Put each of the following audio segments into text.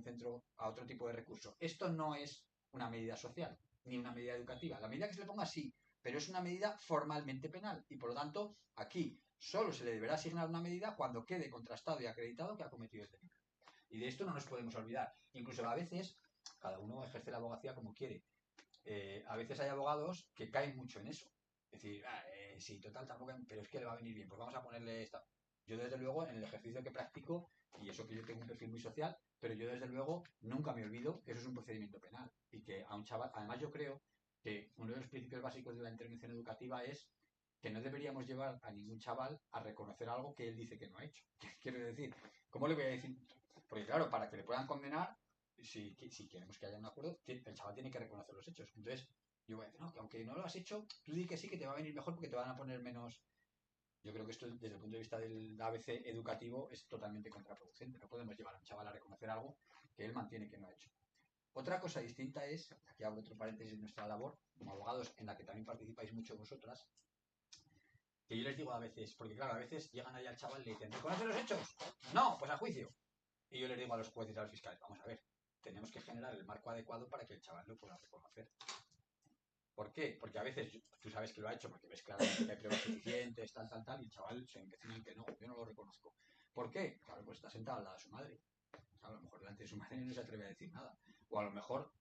un centro, a otro tipo de recurso. Esto no es una medida social, ni una medida educativa. La medida que se le ponga sí, pero es una medida formalmente penal y por lo tanto aquí solo se le deberá asignar una medida cuando quede contrastado y acreditado que ha cometido el delito. Y de esto no nos podemos olvidar. Incluso a veces, cada uno ejerce la abogacía como quiere. A veces hay abogados que caen mucho en eso. Es decir, sí, total, tampoco, pero es que le va a venir bien, pues vamos a ponerle esta. Yo desde luego, en el ejercicio que practico, y eso que yo tengo un perfil muy social, pero yo desde luego nunca me olvido que eso es un procedimiento penal. Y que a un chaval, además yo creo que uno de los principios básicos de la intervención educativa es que no deberíamos llevar a ningún chaval a reconocer algo que él dice que no ha hecho. Quiero decir, ¿cómo le voy a decir? Porque claro, para que le puedan condenar, si queremos que haya un acuerdo, el chaval tiene que reconocer los hechos. Entonces, yo voy a decir, no, que aunque no lo has hecho, tú di que sí, que te va a venir mejor porque te van a poner menos. Yo creo que esto, desde el punto de vista del ABC educativo, es totalmente contraproducente. No podemos llevar a un chaval a reconocer algo que él mantiene que no ha hecho. Otra cosa distinta es, aquí abro otro paréntesis de nuestra labor, como abogados, en la que también participáis mucho vosotras, que yo les digo a veces, porque claro, a veces llegan ahí al chaval y le dicen, ¿reconoce los hechos? No, pues a juicio. Y yo les digo a los jueces y a los fiscales, vamos a ver, tenemos que generar el marco adecuado para que el chaval lo pueda reconocer. ¿Por qué? Porque a veces tú sabes que lo ha hecho porque ves claramente que hay pruebas suficientes, tal, y el chaval se empecina en que no, yo no lo reconozco. ¿Por qué? Claro, pues está sentado al lado de su madre. Claro, a lo mejor delante de su madre no se atreve a decir nada. O a lo mejor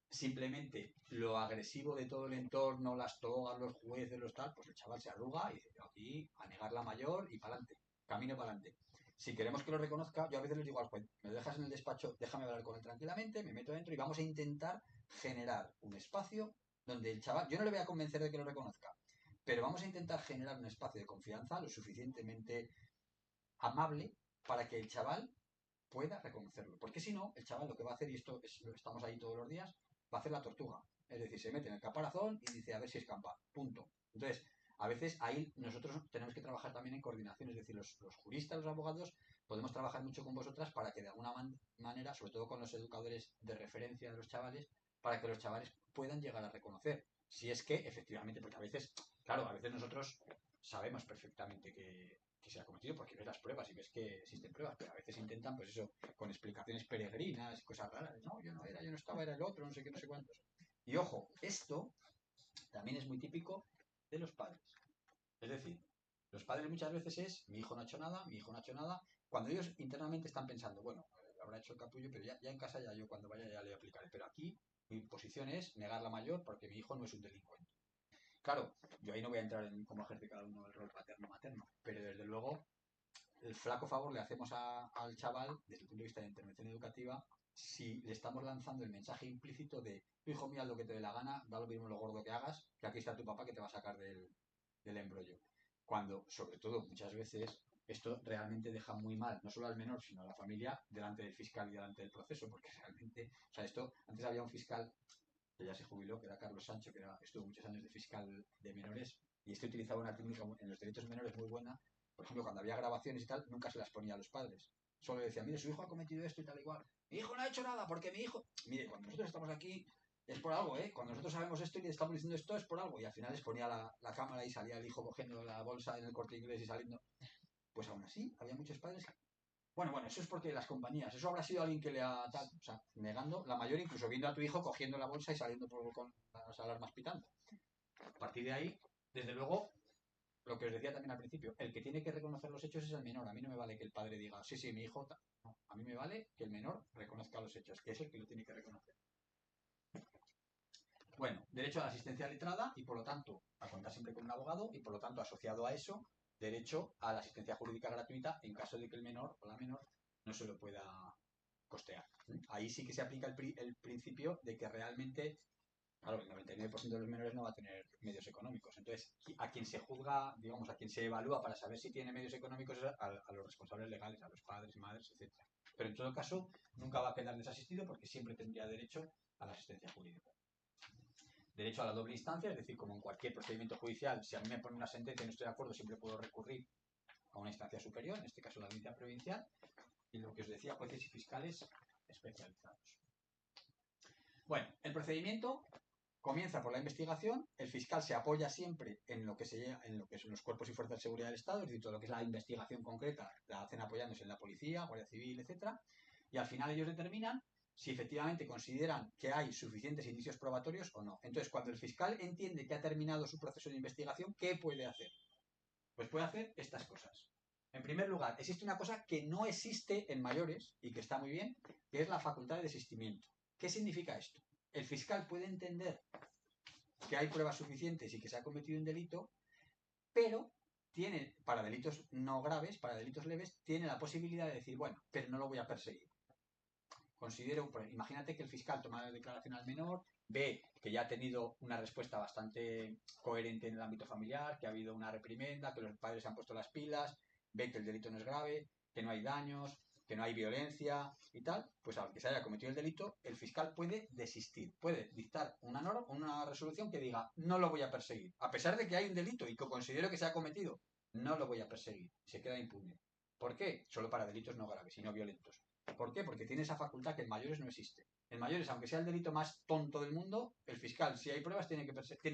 simplemente lo agresivo de todo el entorno, las togas, los jueces, los tal, pues el chaval se arruga y dice, yo aquí a negar la mayor y para adelante, camino para adelante. Si queremos que lo reconozca, yo a veces les digo al juez, me lo dejas en el despacho, déjame hablar con él tranquilamente, me meto dentro y vamos a intentar generar un espacio donde el chaval, yo no le voy a convencer de que lo reconozca, pero vamos a intentar generar un espacio de confianza lo suficientemente amable para que el chaval pueda reconocerlo. Porque si no, el chaval lo que va a hacer, y esto estamos ahí todos los días, va a hacer la tortuga. Es decir, se mete en el caparazón y dice a ver si escampa. Punto. Entonces, a veces ahí nosotros tenemos que trabajar también en coordinación. Es decir, los juristas, los abogados, podemos trabajar mucho con vosotras para que de alguna manera, sobre todo con los educadores de referencia de los chavales, para que los chavales puedan llegar a reconocer. Si es que efectivamente, porque a veces, claro, a veces nosotros sabemos perfectamente que se ha cometido porque ves las pruebas y ves que existen pruebas, pero a veces intentan, pues eso, con explicaciones peregrinas y cosas raras. No, yo no era, yo no estaba, era el otro, no sé qué, no sé cuántos. Y ojo, esto también es muy típico de los padres. Es decir, los padres muchas veces es, mi hijo no ha hecho nada, mi hijo no ha hecho nada, cuando ellos internamente están pensando, bueno, habrá hecho el capullo, pero ya en casa ya yo cuando vaya ya le aplicaré. Pero aquí mi posición es negar la mayor porque mi hijo no es un delincuente. Claro, yo ahí no voy a entrar en cómo ejerce cada uno el rol paterno-materno, pero desde luego el flaco favor le hacemos al chaval desde el punto de vista de intervención educativa si le estamos lanzando el mensaje implícito de hijo mío, haz lo que te dé la gana, da lo mismo lo gordo que hagas, que aquí está tu papá que te va a sacar del embrollo. Cuando, sobre todo, muchas veces esto realmente deja muy mal, no solo al menor, sino a la familia, delante del fiscal y delante del proceso, porque realmente, o sea, esto, antes había un fiscal que ya se jubiló, que era Carlos Sancho, que estuvo muchos años de fiscal de menores, y este utilizaba una técnica en los delitos menores muy buena. Por ejemplo, cuando había grabaciones y tal, nunca se las ponía a los padres. Solo decía, mire, su hijo ha cometido esto y tal igual. Mi hijo no ha hecho nada, porque mi hijo... Mire, cuando nosotros estamos aquí es por algo, ¿eh? Cuando nosotros sabemos esto y le estamos diciendo esto es por algo. Y al final les ponía la cámara y salía el hijo cogiendo la bolsa en el Corte Inglés y saliendo. Pues aún así, había muchos padres que bueno, eso es porque las compañías, eso habrá sido alguien que le ha tal, o sea, negando la mayor, incluso viendo a tu hijo cogiendo la bolsa y saliendo con las alarmas pitando. A partir de ahí, desde luego, lo que os decía también al principio, el que tiene que reconocer los hechos es el menor. A mí no me vale que el padre diga, sí, sí, mi hijo, no, a mí me vale que el menor reconozca los hechos, que es el que lo tiene que reconocer. Bueno, derecho a la asistencia letrada y por lo tanto a contar siempre con un abogado y por lo tanto asociado a eso, derecho a la asistencia jurídica gratuita en caso de que el menor o la menor no se lo pueda costear. Ahí sí que se aplica el principio de que realmente, claro, el 99% de los menores no va a tener medios económicos. Entonces, a quien se juzga, digamos, a quien se evalúa para saber si tiene medios económicos es a los responsables legales, a los padres, madres, etcétera. Pero en todo caso, nunca va a quedar desasistido porque siempre tendría derecho a la asistencia jurídica. Derecho a la doble instancia, es decir, como en cualquier procedimiento judicial, si a mí me pone una sentencia y no estoy de acuerdo, siempre puedo recurrir a una instancia superior, en este caso la audiencia provincial, y lo que os decía, jueces y fiscales especializados. Bueno, el procedimiento comienza por la investigación, el fiscal se apoya siempre en lo que son los cuerpos y fuerzas de seguridad del Estado, es decir, todo lo que es la investigación concreta la hacen apoyándose en la policía, guardia civil, etcétera. Y al final ellos determinan si efectivamente consideran que hay suficientes indicios probatorios o no. Entonces, cuando el fiscal entiende que ha terminado su proceso de investigación, ¿qué puede hacer? Pues puede hacer estas cosas. En primer lugar, existe una cosa que no existe en mayores y que está muy bien, que es la facultad de desistimiento. ¿Qué significa esto? El fiscal puede entender que hay pruebas suficientes y que se ha cometido un delito, pero tiene, para delitos no graves, para delitos leves, tiene la posibilidad de decir, bueno, pero no lo voy a perseguir. Imagínate que el fiscal toma la declaración al menor, ve que ya ha tenido una respuesta bastante coherente en el ámbito familiar, que ha habido una reprimenda, que los padres se han puesto las pilas, ve que el delito no es grave, que no hay daños, que no hay violencia y tal, pues aunque se haya cometido el delito, el fiscal puede desistir, puede dictar una norma, una resolución que diga, no lo voy a perseguir, a pesar de que hay un delito y que considero que se ha cometido, no lo voy a perseguir, se queda impune. ¿Por qué? Solo para delitos no graves y no violentos. ¿Por qué? Porque tiene esa facultad que en mayores no existe. En mayores, aunque sea el delito más tonto del mundo, el fiscal, si hay pruebas, tiene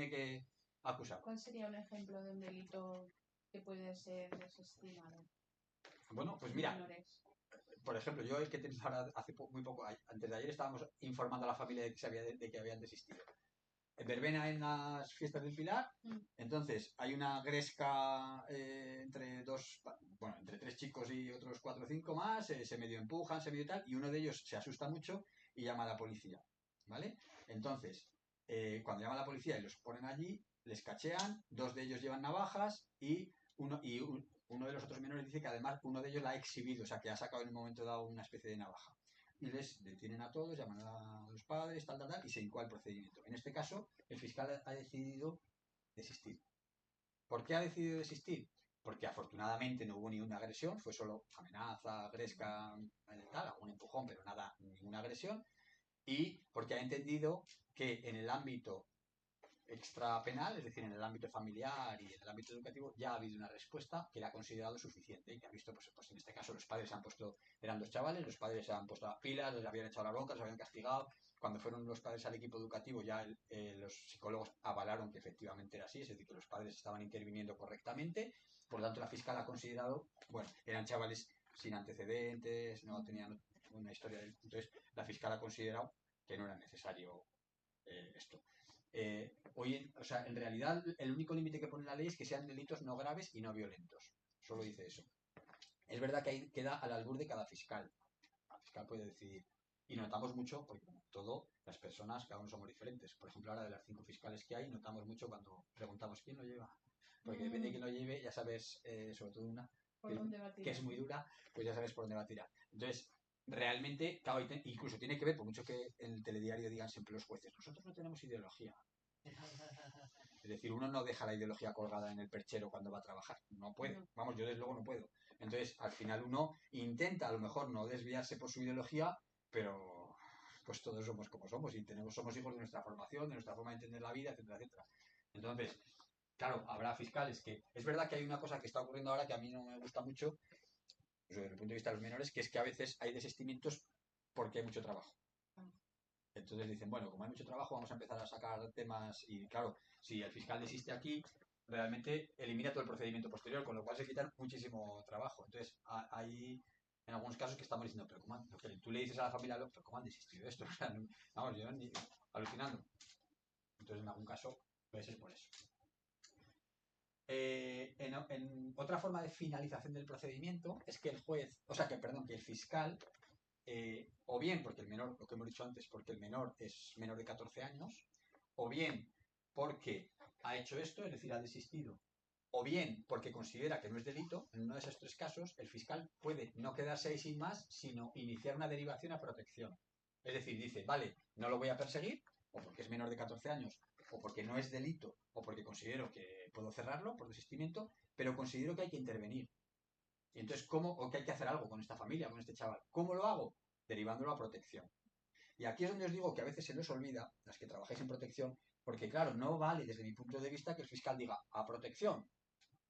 que acusar. ¿Cuál sería un ejemplo de un delito que puede ser desestimado? Bueno, pues mira, Menores. por ejemplo, yo el que he tenido ahora hace muy poco, antes de ayer estábamos informando a la familia de que habían desistido. En verbena en las fiestas del Pilar, entonces hay una gresca entre tres chicos y otros 4 o 5 más, se medio empujan, se medio tal, y uno de ellos se asusta mucho y llama a la policía, ¿vale? Entonces, cuando llama a la policía y los ponen allí, les cachean, 2 de ellos llevan navajas y uno de los otros menores dice que además uno de ellos la ha exhibido, o sea, que ha sacado en un momento dado una especie de navaja. Y les detienen a todos, llaman a los padres, tal, y se incoa el procedimiento. En este caso, el fiscal ha decidido desistir. ¿Por qué ha decidido desistir? Porque afortunadamente no hubo ninguna agresión, fue solo amenaza, gresca, tal, algún empujón, pero nada, ninguna agresión. Y porque ha entendido que en el ámbito extrapenal, es decir, en el ámbito familiar y en el ámbito educativo, ya ha habido una respuesta que le ha considerado suficiente y que ha visto, pues en este caso los padres se han puesto, eran 2 chavales, los padres se han puesto las pilas, les habían echado la bronca, les habían castigado. Cuando fueron los padres al equipo educativo ya los psicólogos avalaron que efectivamente era así, es decir, que los padres estaban interviniendo correctamente, por lo tanto la fiscal ha considerado, bueno, eran chavales sin antecedentes, no tenían una historia, entonces la fiscal ha considerado que no era necesario esto. O sea, en realidad el único límite que pone la ley es que sean delitos no graves y no violentos. Solo dice eso. Es verdad que ahí queda al albur de cada fiscal. El fiscal puede decidir. Y notamos mucho, porque como todo, las personas, cada uno somos diferentes. Por ejemplo, ahora de las 5 fiscales que hay, notamos mucho cuando preguntamos quién lo lleva. Porque depende de quién lo lleve, ya sabes, sobre todo una que es muy dura, pues ya sabes por dónde va a tirar. Entonces, realmente, claro, incluso tiene que ver, por mucho que en el telediario digan siempre los jueces, nosotros no tenemos ideología. Es decir, uno no deja la ideología colgada en el perchero cuando va a trabajar. No puede. Vamos, yo desde luego no puedo. Entonces, al final uno intenta a lo mejor no desviarse por su ideología, pero pues todos somos como somos y somos hijos de nuestra formación, de nuestra forma de entender la vida, etcétera, etcétera. Entonces, claro, habrá fiscales que... Es verdad que hay una cosa que está ocurriendo ahora que a mí no me gusta mucho, pues, desde el punto de vista de los menores, que es que a veces hay desistimientos porque hay mucho trabajo. Entonces dicen, bueno, como hay mucho trabajo, vamos a empezar a sacar temas y claro, si el fiscal desiste aquí, realmente elimina todo el procedimiento posterior, con lo cual se quitan muchísimo trabajo. Entonces, hay en algunos casos que estamos diciendo, pero ¿cómo lo que tú le dices a la familia, pero ¿cómo han desistido de esto? O sea, vamos, yo alucinando. Entonces, en algún caso, puede ser por eso. En otra forma de finalización del procedimiento es que el juez, o sea, que el fiscal o bien porque el menor, lo que hemos dicho antes, porque el menor es menor de 14 años, o bien porque ha hecho esto, es decir, ha desistido, o bien porque considera que no es delito, en uno de esos 3 casos, el fiscal puede no quedarse ahí sin más, sino iniciar una derivación a protección. Es decir, dice, vale, no lo voy a perseguir, o porque es menor de 14 años, o porque no es delito, o porque considero que puedo cerrarlo por desistimiento, pero considero que hay que intervenir. Y entonces, ¿cómo? O que hay que hacer algo con esta familia, con este chaval. ¿Cómo lo hago? Derivándolo a protección. Y aquí es donde os digo que a veces se nos olvida, las que trabajáis en protección, porque claro, no vale desde mi punto de vista que el fiscal diga a protección.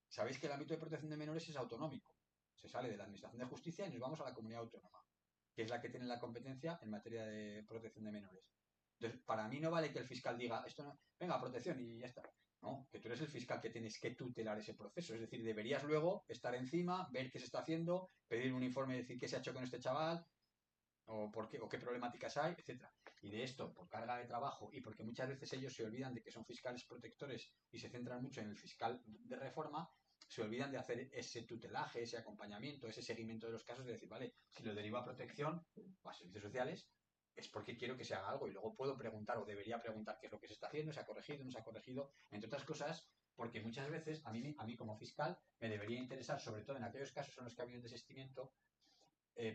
Sabéis que el ámbito de protección de menores es autonómico. Se sale de la Administración de Justicia y nos vamos a la comunidad autónoma, que es la que tiene la competencia en materia de protección de menores. Entonces, para mí no vale que el fiscal diga, esto no, venga, protección y ya está. No, que tú eres el fiscal que tienes que tutelar ese proceso. Es decir, deberías luego estar encima, ver qué se está haciendo, pedir un informe, decir qué se ha hecho con este chaval. o por qué, o qué problemáticas hay, etcétera. Y de esto, por carga de trabajo y porque muchas veces ellos se olvidan de que son fiscales protectores y se centran mucho en el fiscal de reforma, se olvidan de hacer ese tutelaje, ese acompañamiento, ese seguimiento de los casos, de decir, vale, si lo derivo a protección o a servicios sociales, es porque quiero que se haga algo y luego puedo preguntar o debería preguntar qué es lo que se está haciendo, se ha corregido, no se ha corregido, entre otras cosas, porque muchas veces a mí como fiscal me debería interesar, sobre todo en aquellos casos en los que ha habido un desistimiento,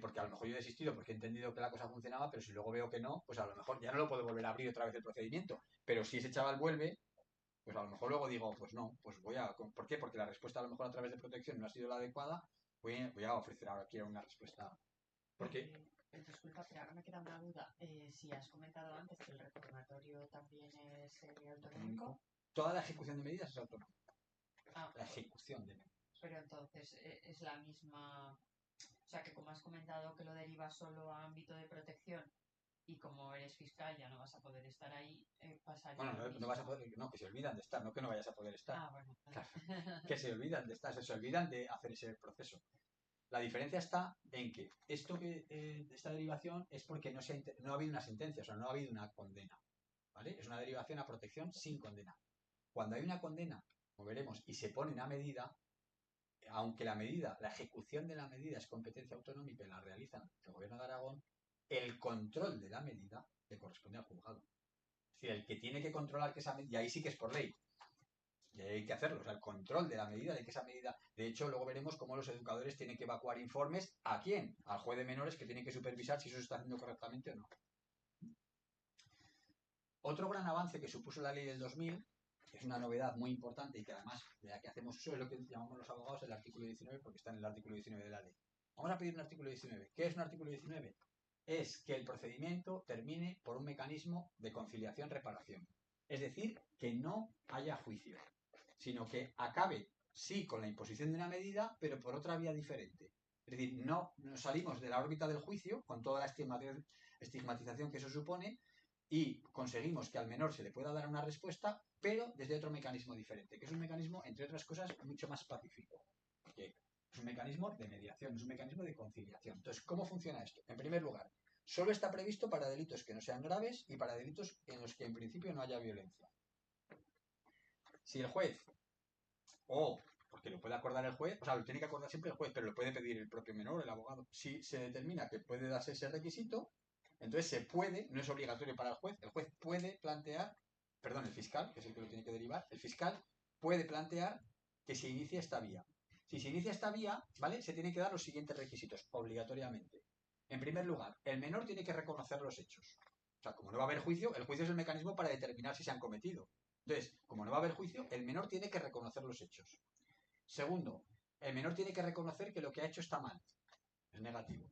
porque a lo mejor yo he desistido porque he entendido que la cosa funcionaba, pero si luego veo que no, pues a lo mejor ya no lo puedo volver a abrir otra vez el procedimiento. Pero si ese chaval vuelve, pues a lo mejor luego digo, pues no, pues voy a... ¿Por qué? Porque la respuesta a lo mejor a través de protección no ha sido la adecuada, voy a ofrecer ahora quiero una respuesta. Porque Disculpa, pero ahora me queda una duda. Si has comentado antes que el reformatorio también es autonómico. Toda la ejecución de medidas es autonómica. Ah, La ejecución de medidas. pero entonces es la misma... O sea, que como has comentado que lo derivas solo a ámbito de protección y como eres fiscal ya no vas a poder estar ahí, pasaría Bueno, lo no mismo. vas a poder, no, que se olvidan de estar, no que no vayas a poder estar. Ah, bueno. Claro, que se olvidan de estar, se olvidan de hacer ese proceso. La diferencia está en que esta derivación es porque no ha habido una sentencia, o sea, no ha habido una condena, ¿vale? Es una derivación a protección sin condena. Cuando hay una condena, como veremos, y se pone una medida, aunque la ejecución de la medida es competencia autonómica y la realizan el Gobierno de Aragón, el control de la medida le corresponde al juzgado. Es decir, el que tiene que controlar que esa medida, y ahí sí que es por ley, y hay que hacerlo, o sea, el control de la medida, de que esa medida... De hecho, luego veremos cómo los educadores tienen que evacuar informes. ¿A quién? Al juez de menores, que tiene que supervisar si eso se está haciendo correctamente o no. Otro gran avance que supuso la ley del 2000, que es una novedad muy importante y que además de la que hacemos uso, es lo que llamamos los abogados el artículo 19, porque está en el artículo 19 de la ley. Vamos a pedir un artículo 19. ¿Qué es un artículo 19? Es que el procedimiento termine por un mecanismo de conciliación-reparación. Es decir, que no haya juicio, sino que acabe, sí, con la imposición de una medida, pero por otra vía diferente. Es decir, no nos salimos de la órbita del juicio, con toda la estigmatización que eso supone, y conseguimos que al menor se le pueda dar una respuesta, pero desde otro mecanismo diferente, que es un mecanismo, entre otras cosas, mucho más pacífico. Que es un mecanismo de mediación, es un mecanismo de conciliación. Entonces, ¿cómo funciona esto? En primer lugar, solo está previsto para delitos que no sean graves y para delitos en los que en principio no haya violencia. Si el juez, porque lo puede acordar el juez, o sea, lo tiene que acordar siempre el juez, pero lo puede pedir el propio menor, el abogado. Si se determina que puede darse ese requisito, entonces se puede, no es obligatorio para el juez puede plantear, perdón, el fiscal, que es el que lo tiene que derivar, el fiscal puede plantear que se inicie esta vía. Si se inicia esta vía, ¿vale? Se tienen que dar los siguientes requisitos, obligatoriamente. En primer lugar, el menor tiene que reconocer los hechos. O sea, como no va a haber juicio, el juicio es el mecanismo para determinar si se han cometido. Entonces, como no va a haber juicio, el menor tiene que reconocer los hechos. Segundo, el menor tiene que reconocer que lo que ha hecho está mal. Es negativo.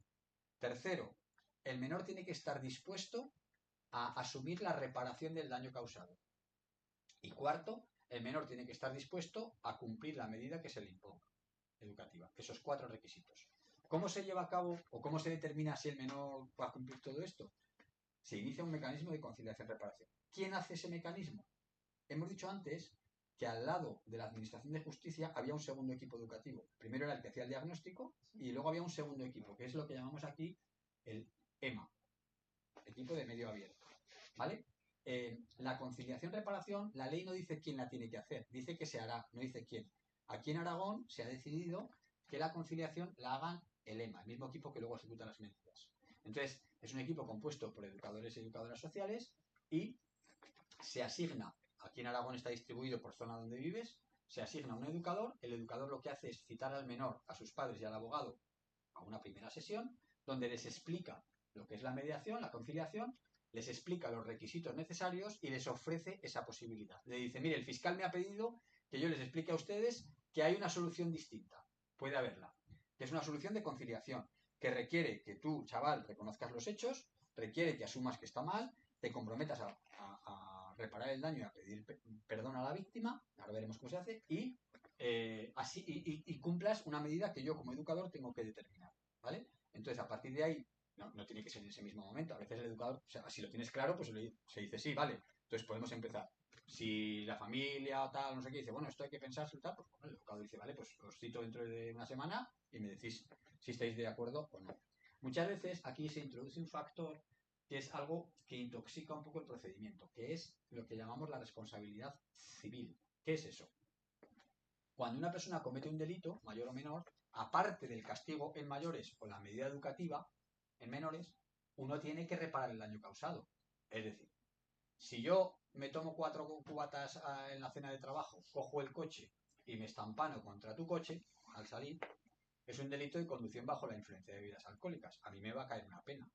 Tercero, el menor tiene que estar dispuesto a asumir la reparación del daño causado. Y cuarto, el menor tiene que estar dispuesto a cumplir la medida que se le imponga educativa. Esos 4 requisitos. ¿Cómo se lleva a cabo o cómo se determina si el menor va a cumplir todo esto? Se inicia un mecanismo de conciliación-reparación. ¿Quién hace ese mecanismo? Hemos dicho antes que al lado de la Administración de Justicia había un segundo equipo educativo. Primero era el que hacía el diagnóstico y luego había un segundo equipo, que es lo que llamamos aquí el EMA, equipo de medio abierto. ¿Vale? La conciliación-reparación, la ley no dice quién la tiene que hacer, dice que se hará, no dice quién. Aquí en Aragón se ha decidido que la conciliación la hagan el EMA, el mismo equipo que luego ejecuta las medidas. Entonces, es un equipo compuesto por educadores y educadoras sociales y se asigna, aquí en Aragón está distribuido por zona donde vives, se asigna un educador, el educador lo que hace es citar al menor, a sus padres y al abogado a una primera sesión, donde les explica lo que es la mediación, la conciliación, les explica los requisitos necesarios y les ofrece esa posibilidad. Le dice, mire, el fiscal me ha pedido que yo les explique a ustedes que hay una solución distinta, puede haberla, que es una solución de conciliación, que requiere que tú, chaval, reconozcas los hechos, requiere que asumas que está mal, te comprometas a reparar el daño y a pedir perdón a la víctima, ahora veremos cómo se hace, y cumplas una medida que yo como educador tengo que determinar, ¿vale? Entonces, a partir de ahí, no tiene que ser en ese mismo momento, a veces el educador, o sea, si lo tienes claro, pues se dice, sí, vale, entonces podemos empezar. Si la familia o tal, no sé qué, dice, bueno, esto hay que pensar, tal, pues bueno, el educador dice, vale, pues os cito dentro de una semana y me decís si estáis de acuerdo o no. Muchas veces aquí se introduce un factor que es algo que intoxica un poco el procedimiento, que es lo que llamamos la responsabilidad civil. ¿Qué es eso? Cuando una persona comete un delito, mayor o menor, aparte del castigo en mayores o la medida educativa en menores, uno tiene que reparar el daño causado. Es decir, si yo me tomo 4 cubatas en la cena de trabajo, cojo el coche y me estampano contra tu coche al salir, es un delito de conducción bajo la influencia de bebidas alcohólicas. A mí me va a caer una pena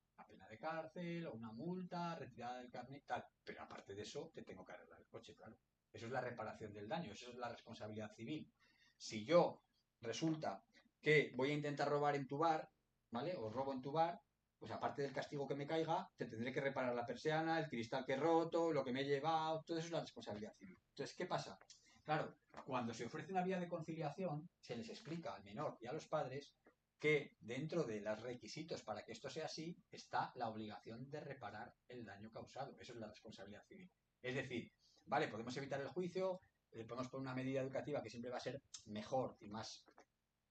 de cárcel o una multa, retirada del carnet, tal. Pero aparte de eso, te tengo que arreglar el coche, claro. Eso es la reparación del daño, eso es la responsabilidad civil. Si yo resulta que voy a intentar robar en tu bar, ¿vale? O robo en tu bar, pues aparte del castigo que me caiga, te tendré que reparar la persiana, el cristal que he roto, lo que me he llevado, todo eso es la responsabilidad civil. Entonces, ¿qué pasa? Claro, cuando se ofrece una vía de conciliación, se les explica al menor y a los padres que dentro de los requisitos para que esto sea así está la obligación de reparar el daño causado. Eso es la responsabilidad civil. Es decir, vale, podemos evitar el juicio, podemos poner una medida educativa que siempre va a ser mejor y más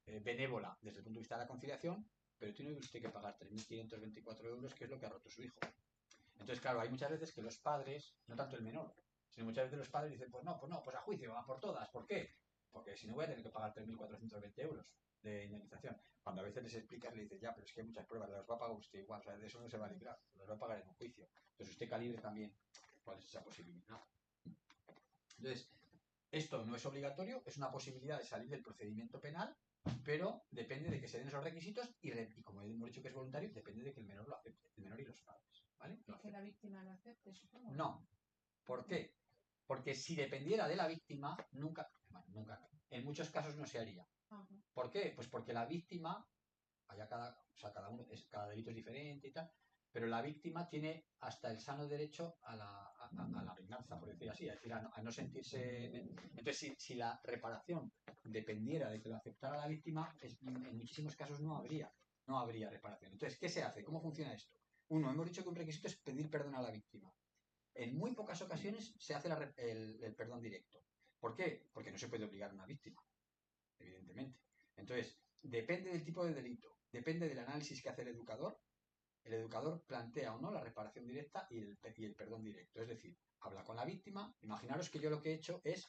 benévola desde el punto de vista de la conciliación, pero tiene usted que pagar 3.524 euros, que es lo que ha roto su hijo. Entonces, claro, hay muchas veces que los padres, no tanto el menor, sino muchas veces los padres dicen, pues no, pues a juicio, a por todas. ¿Por qué? Porque si no voy a tener que pagar 3.420 euros de indemnización. Cuando a veces les explicas, le dices, ya, pero es que hay muchas pruebas, las va a pagar usted igual, o sea, de eso no se va a librar, las va a pagar en un juicio. Entonces usted calibre también cuál es esa posibilidad. Entonces, esto no es obligatorio, es una posibilidad de salir del procedimiento penal, pero depende de que se den esos requisitos y como hemos dicho que es voluntario, depende de que el menor lo acepte, el menor y los padres. ¿Vale? Que la víctima lo acepte, supongo. No. ¿Por qué? Porque si dependiera de la víctima, nunca, bueno, nunca, en muchos casos no se haría. Ajá. ¿Por qué? Pues porque la víctima, o sea, cada delito es diferente y tal, pero la víctima tiene hasta el sano derecho a la venganza, por decir así, es decir, a no sentirse... Entonces, si la reparación dependiera de que lo aceptara la víctima, en muchísimos casos no habría reparación. Entonces, ¿qué se hace? ¿Cómo funciona esto? Uno, hemos dicho que un requisito es pedir perdón a la víctima. En muy pocas ocasiones se hace el perdón directo. ¿Por qué? Porque no se puede obligar a una víctima, evidentemente. Entonces, depende del tipo de delito, depende del análisis que hace el educador plantea o no la reparación directa y el perdón directo. Es decir, habla con la víctima. Imaginaros que yo lo que he hecho es,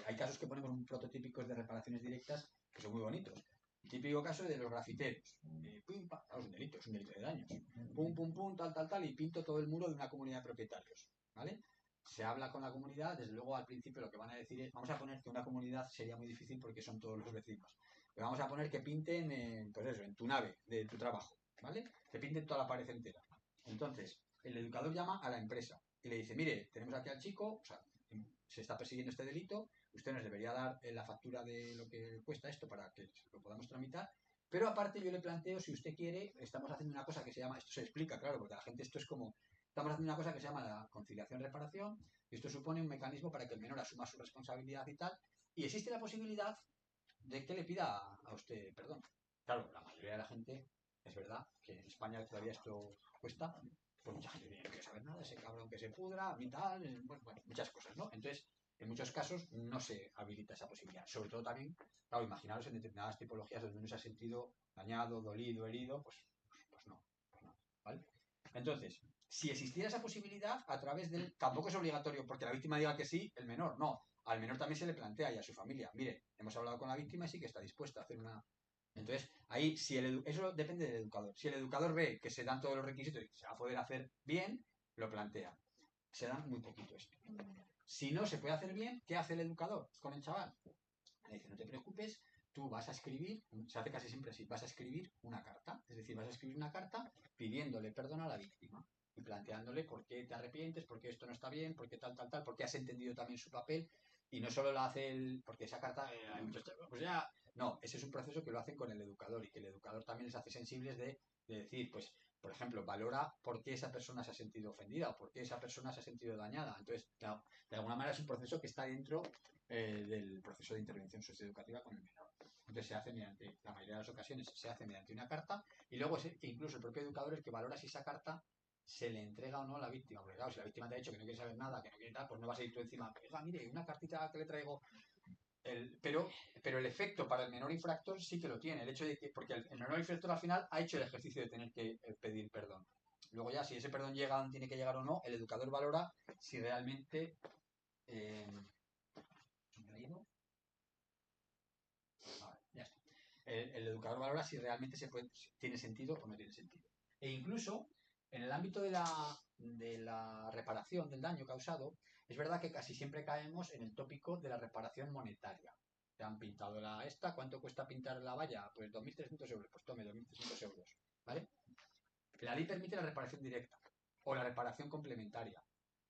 hay casos que ponemos prototípicos de reparaciones directas que son muy bonitos. El típico caso de los grafiteros. Es un delito de daños. Pum, pum, pum, tal, y pinto todo el muro de una comunidad de propietarios. ¿Vale? Se habla con la comunidad, desde luego al principio lo que van a decir es, vamos a poner que una comunidad sería muy difícil porque son todos los vecinos. Pero vamos a poner que pinten, pues eso, en tu nave de tu trabajo, ¿vale? Que pinten toda la pared entera. Entonces, el educador llama a la empresa y le dice, mire, tenemos aquí al chico, o sea, se está persiguiendo este delito, usted nos debería dar la factura de lo que cuesta esto para que lo podamos tramitar, pero aparte yo le planteo, si usted quiere, estamos haciendo una cosa que se llama, esto se explica, claro, porque a la gente esto es como, estamos haciendo una cosa que se llama la conciliación-reparación, y esto supone un mecanismo para que el menor asuma su responsabilidad y tal, y existe la posibilidad de que le pida a usted perdón. Claro, la mayoría de la gente, es verdad que en España todavía esto cuesta, pues mucha gente no quiere saber nada, ese cabrón que se pudra, a mí tal, bueno, muchas cosas, ¿no? Entonces, en muchos casos no se habilita esa posibilidad. Sobre todo también, claro, imaginaros en determinadas tipologías donde uno se ha sentido dañado, dolido, herido, pues no, ¿vale? Entonces, si existiera esa posibilidad, a través del... Tampoco es obligatorio porque la víctima diga que sí, el menor, no. Al menor también se le plantea y a su familia, mire, hemos hablado con la víctima y sí que está dispuesta a hacer una... Entonces, ahí, eso depende del educador. Si el educador ve que se dan todos los requisitos y que se va a poder hacer bien, lo plantea. Se dan muy poquito esto. Si no se puede hacer bien, ¿qué hace el educador con el chaval? Le dice, no te preocupes, tú vas a escribir, se hace casi siempre así, vas a escribir una carta. Es decir, vas a escribir una carta pidiéndole perdón a la víctima y planteándole por qué te arrepientes, por qué esto no está bien, por qué tal, por qué has entendido también su papel. Y no solo la hace él, porque esa carta, hay muchos, pues ya, no, ese es un proceso que lo hacen con el educador y que el educador también les hace sensibles de decir, pues, por ejemplo, valora por qué esa persona se ha sentido ofendida o por qué esa persona se ha sentido dañada. Entonces, claro, de alguna manera es un proceso que está dentro del proceso de intervención socioeducativa con el menor. Entonces se hace mediante, la mayoría de las ocasiones se hace mediante una carta y luego incluso el propio educador es el que valora si esa carta se le entrega o no a la víctima. Porque claro, si la víctima te ha dicho que no quiere saber nada, que no quiere tal, pues no vas a ir tú encima, oiga, mire, una cartita que le traigo. Pero el efecto para el menor infractor sí que lo tiene. El hecho de que, porque el menor infractor al final ha hecho el ejercicio de tener que pedir perdón. Luego ya, si ese perdón llega donde tiene que llegar o no, el educador valora si realmente... ¿me ha ido? Vale, ya está. El educador valora si realmente si tiene sentido o no tiene sentido. E incluso, en el ámbito de la reparación del daño causado, es verdad que casi siempre caemos en el tópico de la reparación monetaria. Te han pintado esta, ¿cuánto cuesta pintar la valla? Pues 2.300 euros, pues tome 2.300 euros, ¿vale? La ley permite la reparación directa o la reparación complementaria.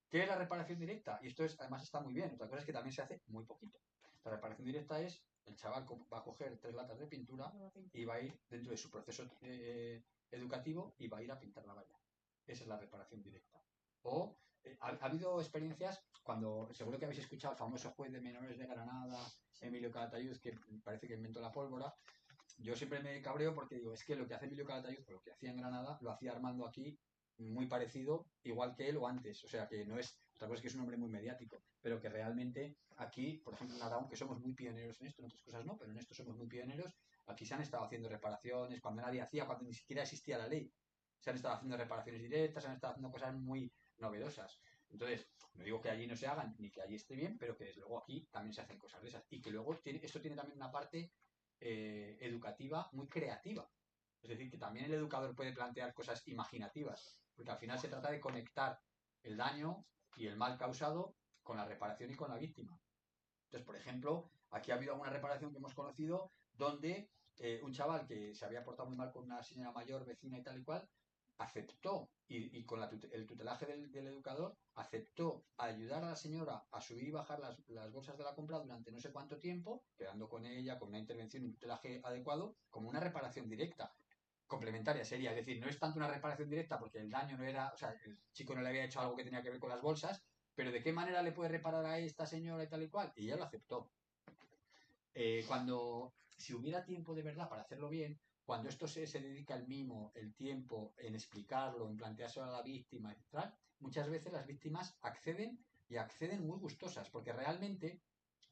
¿Qué es la reparación directa? Y esto además está muy bien, otra cosa es que también se hace muy poquito. La reparación directa es, el chaval va a coger 3 latas de pintura y va a ir dentro de su proceso educativo y va a ir a pintar la valla. Esa es la reparación directa. O ha habido experiencias cuando, seguro que habéis escuchado al famoso juez de menores de Granada, Emilio Calatayud, que parece que inventó la pólvora. Yo siempre me cabreo porque digo, es que lo que hace Emilio Calatayud, o lo que hacía en Granada, lo hacía Armando aquí muy parecido, igual que él o antes. O sea, que no es, otra cosa es que es un hombre muy mediático, pero que realmente aquí, por ejemplo, en Aragón, que somos muy pioneros en esto, en otras cosas no, pero en esto somos muy pioneros, aquí se han estado haciendo reparaciones cuando nadie hacía, cuando ni siquiera existía la ley. Se han estado haciendo reparaciones directas, se han estado haciendo cosas muy novedosas. Entonces, no digo que allí no se hagan ni que allí esté bien, pero que desde luego aquí también se hacen cosas de esas. Y que luego esto tiene también una parte educativa muy creativa. Es decir, que también el educador puede plantear cosas imaginativas, porque al final se trata de conectar el daño y el mal causado con la reparación y con la víctima. Entonces, por ejemplo, aquí ha habido alguna reparación que hemos conocido donde un chaval que se había portado muy mal con una señora mayor, vecina y tal y cual, aceptó, y con el tutelaje del educador, aceptó ayudar a la señora a subir y bajar las bolsas de la compra durante no sé cuánto tiempo, quedando con ella, con una intervención y un tutelaje adecuado, como una reparación directa. Complementaria sería, es decir, no es tanto una reparación directa porque el daño no era, o sea, el chico no le había hecho algo que tenía que ver con las bolsas, pero ¿de qué manera le puede reparar a esta señora y tal y cual? Y ella lo aceptó. Si hubiera tiempo de verdad para hacerlo bien, cuando esto se dedica el mimo, el tiempo en explicarlo, en planteárselo a la víctima, etc., muchas veces las víctimas acceden y acceden muy gustosas, porque realmente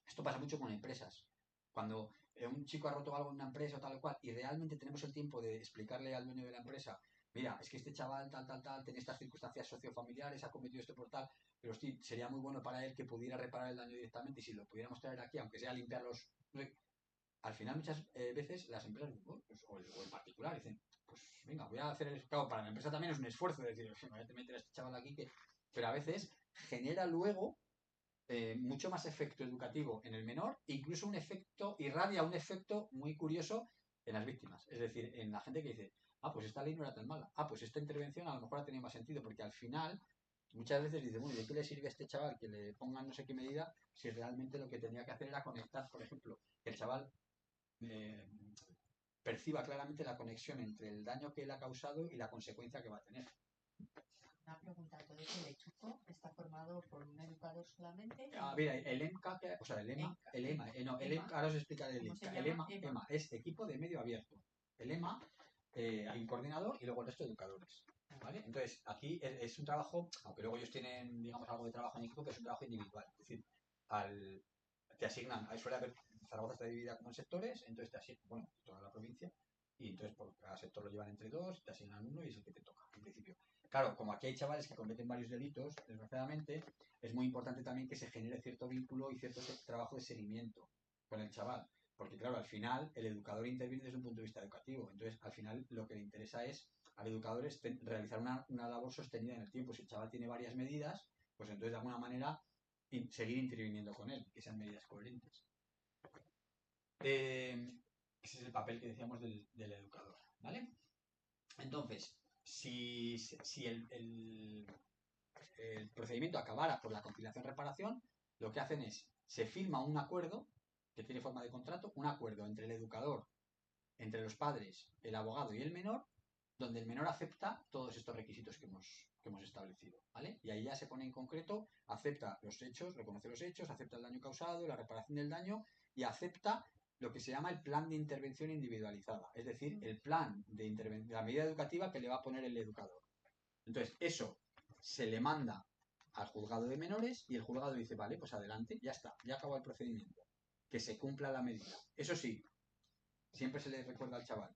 esto pasa mucho con empresas. Cuando un chico ha roto algo en una empresa o tal o cual y realmente tenemos el tiempo de explicarle al dueño de la empresa, mira, es que este chaval tal, tiene estas circunstancias sociofamiliares, ha cometido esto por tal, pero hostia, sería muy bueno para él que pudiera reparar el daño directamente y si lo pudiéramos traer aquí, aunque sea limpiar los... Al final muchas veces las empresas, pues, o el particular, dicen, pues venga, voy a hacer el... Claro, para la empresa también es un esfuerzo decir, voy a meter a este chaval aquí que... Pero a veces genera luego mucho más efecto educativo en el menor, incluso irradia un efecto muy curioso en las víctimas. Es decir, en la gente que dice, pues esta ley no era tan mala, pues esta intervención a lo mejor ha tenido más sentido, porque al final muchas veces dice, bueno, ¿de qué le sirve a este chaval que le pongan no sé qué medida si realmente lo que tenía que hacer era conectar, por ejemplo, que el chaval eh, perciba claramente la conexión entre el daño que él ha causado y la consecuencia que va a tener? Una pregunta, ¿entonces el equipo está formado por un educador solamente? Mira, el EMCA, o sea, el EMCA, ahora os explicaré el ¿Cómo EMCA. se El llama? EMA es equipo de medio abierto. El EMA, hay un coordinador y luego el resto de educadores. ¿Vale? Entonces, aquí es un trabajo, aunque luego ellos tienen, digamos, algo de trabajo en equipo, pero es un trabajo individual. Es decir, te asignan, suele haber, Zaragoza está dividida como en sectores, entonces te asignan, bueno, toda la provincia, y entonces por cada sector lo llevan entre dos, te asignan uno y es el que te toca, en principio. Claro, como aquí hay chavales que cometen varios delitos, desgraciadamente, es muy importante también que se genere cierto vínculo y cierto trabajo de seguimiento con el chaval. Porque claro, al final el educador interviene desde un punto de vista educativo. Entonces, al final lo que le interesa es al educador es realizar una labor sostenida en el tiempo. Si el chaval tiene varias medidas, pues entonces de alguna manera seguir interviniendo con él, que sean medidas coherentes. Ese es el papel que decíamos del educador, ¿vale? Entonces, si el procedimiento acabara por la conciliación-reparación, lo que hacen es, se firma un acuerdo que tiene forma de contrato, un acuerdo entre el educador, entre los padres, el abogado y el menor, donde el menor acepta todos estos requisitos que hemos establecido, ¿vale? Y ahí ya se pone en concreto, acepta los hechos, reconoce los hechos, acepta el daño causado, la reparación del daño y acepta lo que se llama el plan de intervención individualizada, es decir, el plan de la medida educativa que le va a poner el educador. Entonces, eso se le manda al juzgado de menores y el juzgado dice, vale, pues adelante, ya está, ya acabó el procedimiento. que se cumpla la medida. Eso sí, siempre se le recuerda al chaval,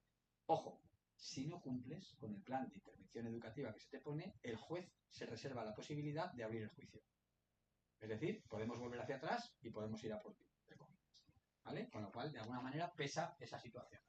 ojo, si no cumples con el plan de intervención educativa que se te pone, el juez se reserva la posibilidad de abrir el juicio. Es decir, podemos volver hacia atrás y podemos ir a por ti, ¿vale? Con lo cual, de alguna manera, pesa esa situación.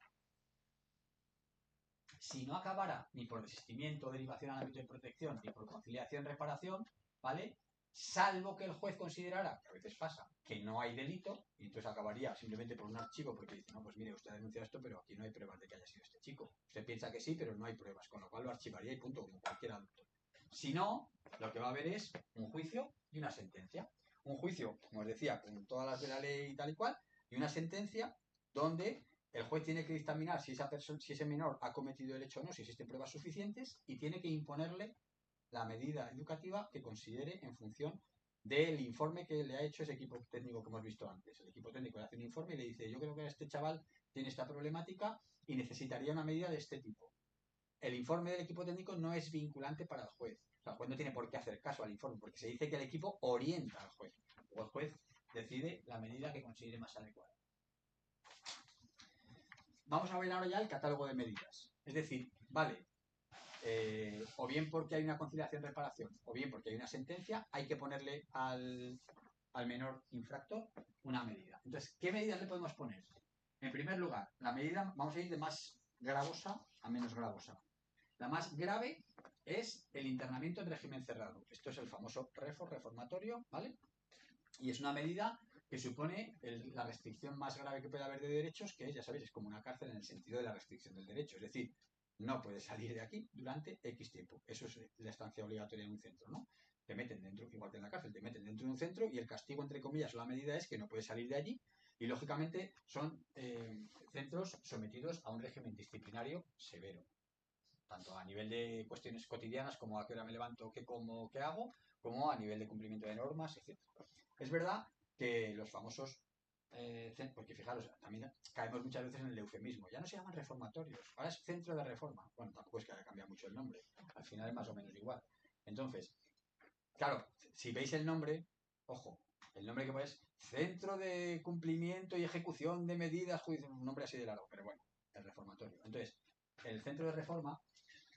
Si no acabara ni por desistimiento o derivación al ámbito de protección ni por conciliación-reparación, ¿vale? Salvo que el juez considerara, que a veces pasa, que no hay delito, y entonces acabaría simplemente por un archivo porque dice, no, pues mire, usted ha denunciado esto, pero aquí no hay pruebas de que haya sido este chico. Usted piensa que sí, pero no hay pruebas, con lo cual lo archivaría y punto, como cualquier adulto. Si no, lo que va a haber es un juicio y una sentencia. Un juicio, como os decía, con todas las de la ley y tal y cual, y una sentencia donde el juez tiene que dictaminar si ese menor ha cometido el hecho o no, si existen pruebas suficientes, y tiene que imponerle la medida educativa que considere en función del informe que le ha hecho ese equipo técnico que hemos visto antes. El equipo técnico le hace un informe y le dice, yo creo que este chaval tiene esta problemática y necesitaría una medida de este tipo. El informe del equipo técnico no es vinculante para el juez. O sea, el juez no tiene por qué hacer caso al informe, porque se dice que el equipo orienta al juez. O el juez decide la medida que considere más adecuada. Vamos a ver ahora ya el catálogo de medidas. Es decir, vale, o bien porque hay una conciliación-reparación, o bien porque hay una sentencia, hay que ponerle al menor infractor una medida. Entonces, ¿qué medidas le podemos poner? En primer lugar, la medida, vamos a ir de más gravosa a menos gravosa. La más grave es el internamiento en régimen cerrado. Esto es el famoso reformatorio, ¿vale? Y es una medida que supone la restricción más grave que puede haber de derechos, que ya sabéis, es como una cárcel en el sentido de la restricción del derecho. Es decir, no puedes salir de aquí durante X tiempo. Eso es la estancia obligatoria en un centro, ¿no? Te meten dentro, igual que en la cárcel, te meten dentro de un centro y el castigo, entre comillas, la medida es que no puedes salir de allí y, lógicamente, son centros sometidos a un régimen disciplinario severo. Tanto a nivel de cuestiones cotidianas, como a qué hora me levanto, qué como, qué hago, como a nivel de cumplimiento de normas, etc. Es verdad que los famosos, porque fijaros, también caemos muchas veces en el eufemismo, ya no se llaman reformatorios, ahora es centro de reforma. Bueno, tampoco es que haya cambiado mucho el nombre, al final es más o menos igual. Entonces, claro, si veis el nombre, ojo, el nombre que es Centro de Cumplimiento y Ejecución de Medidas Judiciales, un nombre así de largo, pero bueno, el reformatorio. Entonces, el centro de reforma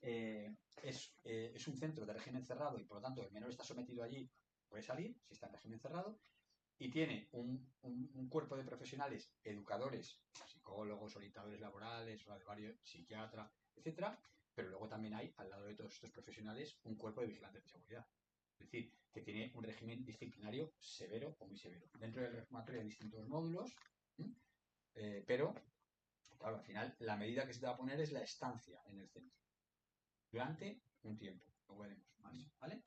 es un centro de régimen cerrado y por lo tanto el menor está sometido allí, puede salir si está en régimen cerrado, y tiene un cuerpo de profesionales, educadores, psicólogos, orientadores laborales, varios, psiquiatras, etcétera, pero luego también hay, al lado de todos estos profesionales, un cuerpo de vigilantes de seguridad. Es decir, que tiene un régimen disciplinario severo o muy severo. Dentro del reformatorio hay distintos módulos, pero, claro, al final la medida que se te va a poner es la estancia en el centro durante un tiempo, lo veremos más, ¿vale?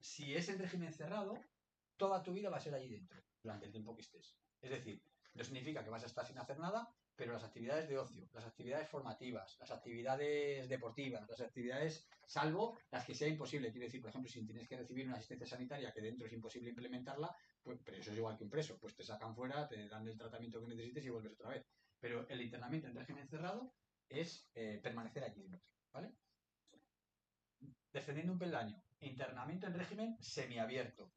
Si es en régimen cerrado, toda tu vida va a ser allí dentro, durante el tiempo que estés. Es decir, no significa que vas a estar sin hacer nada, pero las actividades de ocio, las actividades formativas, las actividades deportivas, las actividades, salvo las que sea imposible, quiero decir, por ejemplo, si tienes que recibir una asistencia sanitaria que dentro es imposible implementarla, pues, pero eso es igual que un preso, pues te sacan fuera, te dan el tratamiento que necesites y vuelves otra vez. Pero el internamiento en régimen cerrado es permanecer allí dentro, ¿vale? Descendiendo un peldaño, internamiento en régimen semiabierto.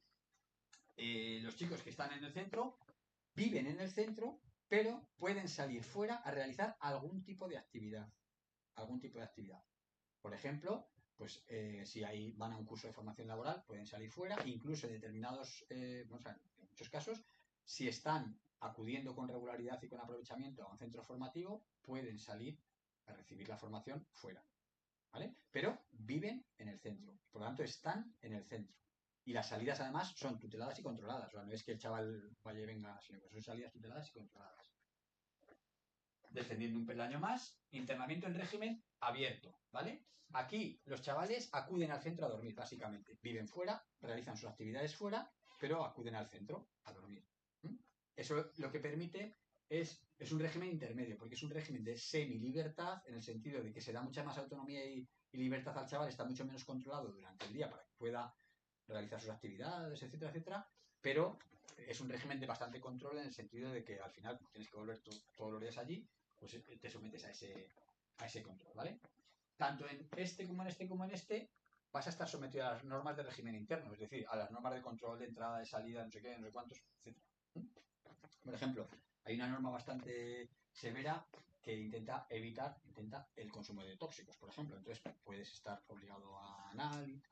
Los chicos que están en el centro viven en el centro, pero pueden salir fuera a realizar algún tipo de actividad. Algún tipo de actividad. Por ejemplo, pues si van a un curso de formación laboral, pueden salir fuera, incluso en determinados, en muchos casos, si están acudiendo con regularidad y con aprovechamiento a un centro formativo, pueden salir a recibir la formación fuera, ¿vale? Pero viven en el centro, por lo tanto están en el centro. Y las salidas además son tuteladas y controladas, o sea, no es que el chaval vaya y venga, sino que son salidas tuteladas y controladas. Descendiendo un peldaño más, internamiento en régimen abierto, ¿vale? Aquí los chavales acuden al centro a dormir, básicamente. Viven fuera, realizan sus actividades fuera, pero acuden al centro a dormir. Eso lo que permite es un régimen intermedio, porque es un régimen de semi-libertad, en el sentido de que se da mucha más autonomía y libertad al chaval, está mucho menos controlado durante el día para que pueda realizar sus actividades, etcétera, etcétera, pero es un régimen de bastante control en el sentido de que al final, como tienes que volver todos los días allí, pues te sometes a ese control, ¿vale? Tanto en este como en este como en este vas a estar sometido a las normas de régimen interno, es decir, a las normas de control de entrada, de salida, no sé qué, no sé cuántos, etc. Por ejemplo, hay una norma bastante severa que intenta evitar el consumo de tóxicos, por ejemplo. Entonces puedes estar obligado a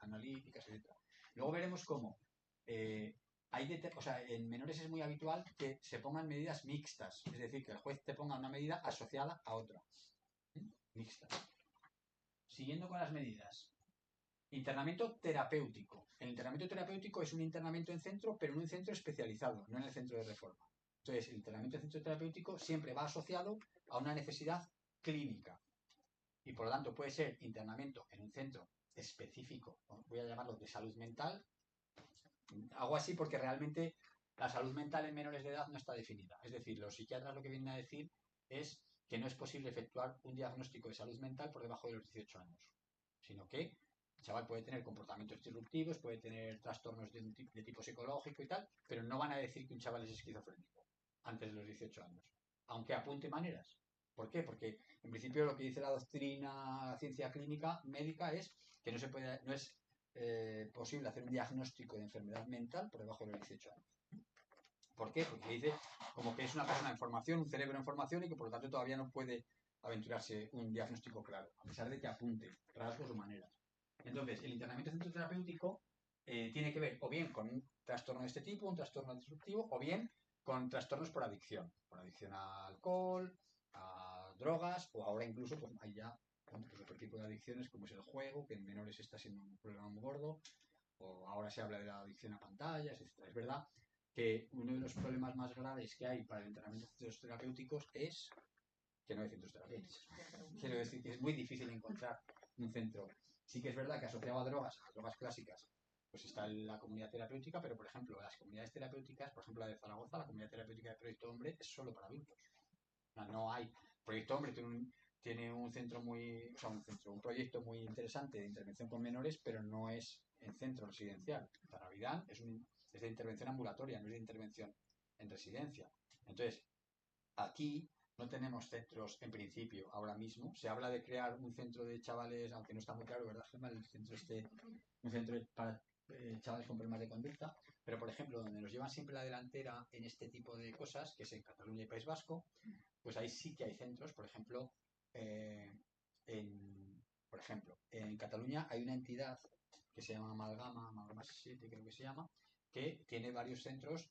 analíticas, etcétera. Luego veremos cómo o sea, en menores es muy habitual que se pongan medidas mixtas, es decir, que el juez te ponga una medida asociada a otra. Mixta. Siguiendo con las medidas. Internamiento terapéutico. El internamiento terapéutico es un internamiento en centro, pero en un centro especializado, no en el centro de reforma. Entonces, el internamiento en centro terapéutico siempre va asociado a una necesidad clínica. Y por lo tanto puede ser internamiento en un centro específico, voy a llamarlo de salud mental. Hago así porque realmente la salud mental en menores de edad no está definida. Es decir, los psiquiatras lo que vienen a decir es que no es posible efectuar un diagnóstico de salud mental por debajo de los 18 años, sino que el chaval puede tener comportamientos disruptivos, puede tener trastornos de tipo psicológico y tal, pero no van a decir que un chaval es esquizofrénico antes de los 18 años, aunque apunte maneras. ¿Por qué? Porque en principio lo que dice la doctrina, la ciencia clínica médica es que no es posible hacer un diagnóstico de enfermedad mental por debajo de los 18 años. ¿Por qué? Porque dice como que es una persona en formación, un cerebro en formación y que por lo tanto todavía no puede aventurarse un diagnóstico claro, a pesar de que apunte rasgos o maneras. Entonces, el internamiento centroterapéutico tiene que ver o bien con un trastorno de este tipo, un trastorno disruptivo, o bien con trastornos por adicción a alcohol, a drogas, o ahora incluso pues hay ya otro tipo de adicciones como es el juego, que en menores está siendo un problema muy gordo, o ahora se habla de la adicción a pantallas, etc. Es verdad que uno de los problemas más graves que hay para el entrenamiento de centros terapéuticos es que no hay centros terapéuticos. Quiero decir que es muy difícil encontrar un centro. Sí que es verdad que asociado a las drogas clásicas, pues está la comunidad terapéutica, pero por ejemplo, las comunidades terapéuticas, por ejemplo la de Zaragoza, la comunidad terapéutica de Proyecto Hombre es solo para adultos. No hay. Proyecto Hombre tiene un centro un proyecto muy interesante de intervención con menores, pero no es en centro residencial. Zaravidán es de intervención ambulatoria, no es de intervención en residencia. Entonces, aquí no tenemos centros en principio ahora mismo. Se habla de crear un centro de chavales, aunque no está muy claro, ¿verdad, Gemma? Un centro para chavales con problemas de conducta. Pero, por ejemplo, donde nos llevan siempre la delantera en este tipo de cosas, que es en Cataluña y País Vasco, pues ahí sí que hay centros. Por ejemplo, en Cataluña hay una entidad que se llama Amalgama 7 creo que se llama, que tiene varios centros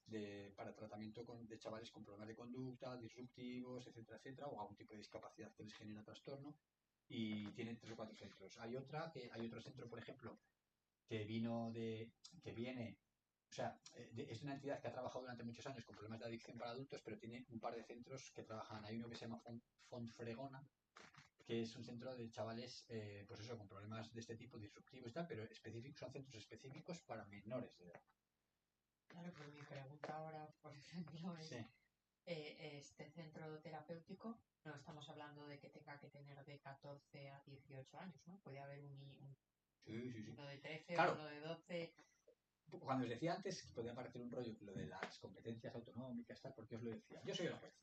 para tratamiento de chavales con problemas de conducta, disruptivos, etcétera, etcétera, o algún tipo de discapacidad que les genera trastorno, y tienen 3 o 4 centros. Hay otro centro, por ejemplo, que viene, o sea, es una entidad que ha trabajado durante muchos años con problemas de adicción para adultos, pero tiene un par de centros que trabajan. Hay uno que se llama Fontfregona, que es un centro de chavales, pues eso, con problemas de este tipo, disruptivos y tal, pero son centros específicos para menores de edad. Claro, pero mi pregunta ahora, por ejemplo, es Sí. Este centro terapéutico, no estamos hablando de que tenga que tener de 14 a 18 años, ¿no? Puede haber Sí. uno de 13, Claro. uno de 12. Cuando os decía antes que podía parecer un rollo lo de las competencias autonómicas, tal, porque os lo decía. Yo soy el juez.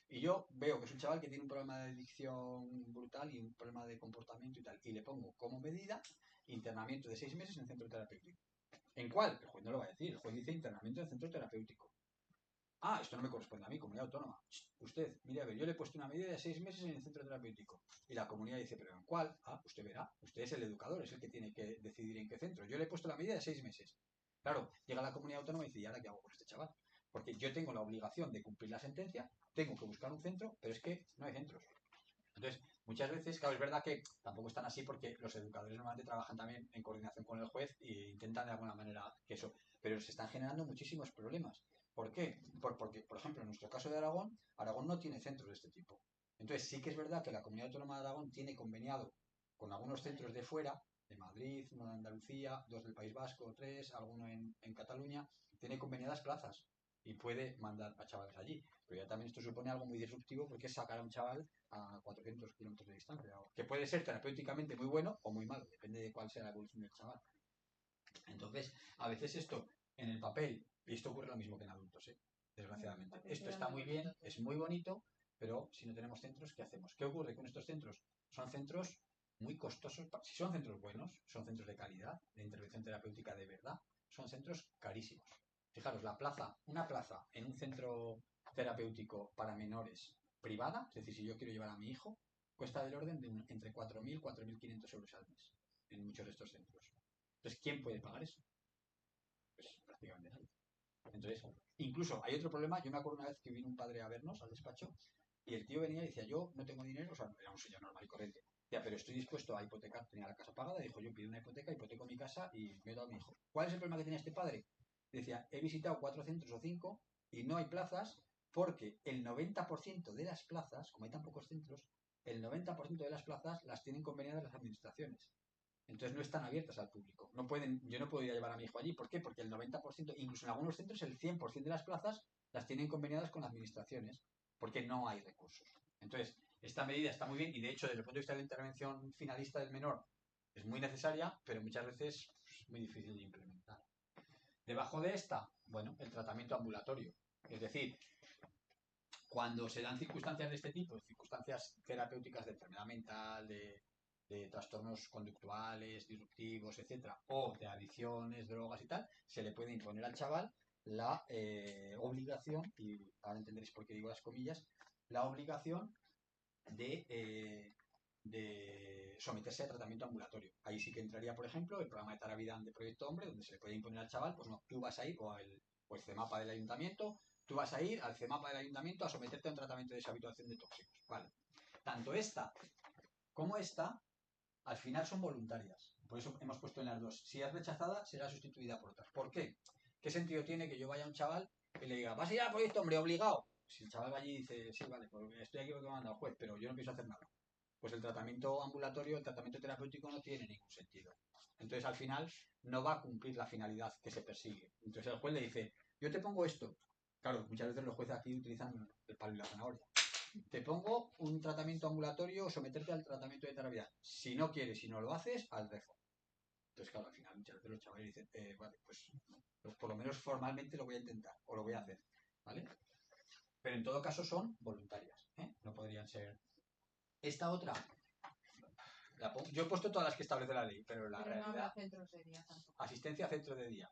Y yo veo que es un chaval que tiene un problema de adicción brutal y un problema de comportamiento y tal. Y le pongo como medida internamiento de 6 meses en centro terapéutico. ¿En cuál? El juez no lo va a decir. El juez dice internamiento en centro terapéutico. Ah, esto no me corresponde a mí, comunidad autónoma. Usted, mire, a ver, yo le he puesto una medida de 6 meses en el centro terapéutico. Y la comunidad dice, ¿pero en cuál? Ah, usted verá. Usted es el educador, es el que tiene que decidir en qué centro. Yo le he puesto la medida de 6 meses. Claro, llega la comunidad autónoma y dice, ¿y ahora qué hago con este chaval? Porque yo tengo la obligación de cumplir la sentencia, tengo que buscar un centro, pero es que no hay centros. Entonces, muchas veces, claro, es verdad que tampoco están así porque los educadores normalmente trabajan también en coordinación con el juez e intentan de alguna manera que eso, pero se están generando muchísimos problemas. ¿Por qué? Porque, por ejemplo, en nuestro caso de Aragón, Aragón no tiene centros de este tipo. Entonces, sí que es verdad que la Comunidad Autónoma de Aragón tiene conveniado con algunos centros de fuera, de Madrid, uno de Andalucía, 2 del País Vasco, 3, alguno en Cataluña, tiene conveniadas plazas y puede mandar a chavales allí. Pero ya también esto supone algo muy disruptivo porque es sacar a un chaval a 400 kilómetros de distancia, que puede ser terapéuticamente muy bueno o muy malo, depende de cuál sea la evolución del chaval. Entonces, a veces esto en el papel, y esto ocurre lo mismo que en adultos, desgraciadamente. Esto está muy bien, es muy bonito, pero si no tenemos centros, ¿qué hacemos? ¿Qué ocurre con estos centros? Son centros muy costosos. Si son centros buenos, son centros de calidad, de intervención terapéutica de verdad, son centros carísimos. Fijaros, una plaza en un centro terapéutico para menores privada, es decir, si yo quiero llevar a mi hijo, cuesta del orden de entre 4.000 y 4.500 euros al mes en muchos de estos centros. Entonces, ¿quién puede pagar eso? Pues prácticamente nadie. Entonces, incluso hay otro problema. Yo me acuerdo una vez que vino un padre a vernos al despacho y el tío venía y decía, yo no tengo dinero, o sea, era un señor normal y corriente. Decía, pero estoy dispuesto a hipotecar, tenía la casa pagada, dijo, yo pido una hipoteca, hipoteco mi casa y me doy a mi hijo. ¿Cuál es el problema que tenía este padre? Decía, he visitado 4 centros o 5 y no hay plazas porque el 90% de las plazas, como hay tan pocos centros, el 90% de las plazas las tienen conveniadas las administraciones. Entonces no están abiertas al público. Yo no puedo ir a llevar a mi hijo allí. ¿Por qué? Porque el 90%, incluso en algunos centros, el 100% de las plazas las tienen conveniadas con administraciones, porque no hay recursos. Entonces, esta medida está muy bien y, de hecho, desde el punto de vista de la intervención finalista del menor, es muy necesaria, pero muchas veces es muy difícil de implementar. Debajo de esta, bueno, el tratamiento ambulatorio. Es decir, cuando se dan circunstancias de este tipo, circunstancias terapéuticas de enfermedad mental, de trastornos conductuales, disruptivos, etcétera, o de adicciones, drogas y tal, se le puede imponer al chaval la obligación, y ahora entenderéis por qué digo las comillas, la obligación de someterse a tratamiento ambulatorio. Ahí sí que entraría, por ejemplo, el programa de Taravidán de Proyecto Hombre, donde se le puede imponer al chaval, pues no, tú vas a ir, o el CEMAPA del ayuntamiento, tú vas a ir al CEMAPA del ayuntamiento a someterte a un tratamiento de deshabituación de tóxicos. Vale. Tanto esta como esta, al final son voluntarias. Por eso hemos puesto en las dos. Si es rechazada, será sustituida por otras. ¿Por qué? ¿Qué sentido tiene que yo vaya a un chaval y le diga, vas a ir al proyecto, hombre, obligado? Si el chaval va allí y dice, sí, vale, pues estoy aquí porque me ha mandado el juez, pero yo no pienso hacer nada. Pues el tratamiento ambulatorio, el tratamiento terapéutico no tiene ningún sentido. Entonces, al final, no va a cumplir la finalidad que se persigue. Entonces, el juez le dice, yo te pongo esto. Claro, muchas veces los jueces aquí utilizan el palo y la zanahoria. Te pongo un tratamiento ambulatorio o someterte al tratamiento de terapia. Si no quieres, si no lo haces, al rezo. Entonces, claro, al final muchas veces los chavales dicen, vale, pues por lo menos formalmente lo voy a intentar o lo voy a hacer, ¿vale? Pero en todo caso son voluntarias, ¿eh? No podrían ser. Esta otra, yo he puesto todas las que establece la ley, pero la Pero no realidad, habrá centros de día tampoco. asistencia a centro de día.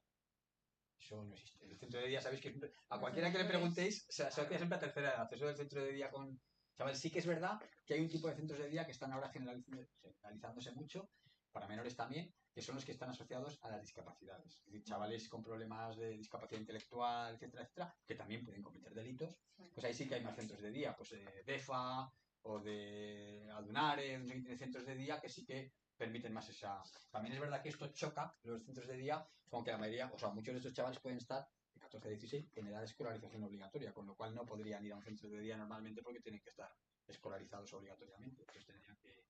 Eso no existe. El centro de día, sabéis que a No, cualquiera pero que le eso preguntéis, se asocia claro. siempre a tercera edad. Eso del centro de día con. Chavales, sí que es verdad que hay un tipo de centros de día que están ahora generalizándose mucho, para menores también, que son los que están asociados a las discapacidades. Es decir, chavales con problemas de discapacidad intelectual, etcétera, etcétera, que también pueden cometer delitos. Pues ahí sí que hay más centros de día, pues DEFA o de Adunare, centros de día que sí que permiten más esa. También es verdad que esto choca los centros de día, como que la mayoría, o sea, muchos de estos chavales pueden estar de 14 a 16 en edad de escolarización obligatoria, con lo cual no podrían ir a un centro de día normalmente porque tienen que estar escolarizados obligatoriamente, entonces tendrían que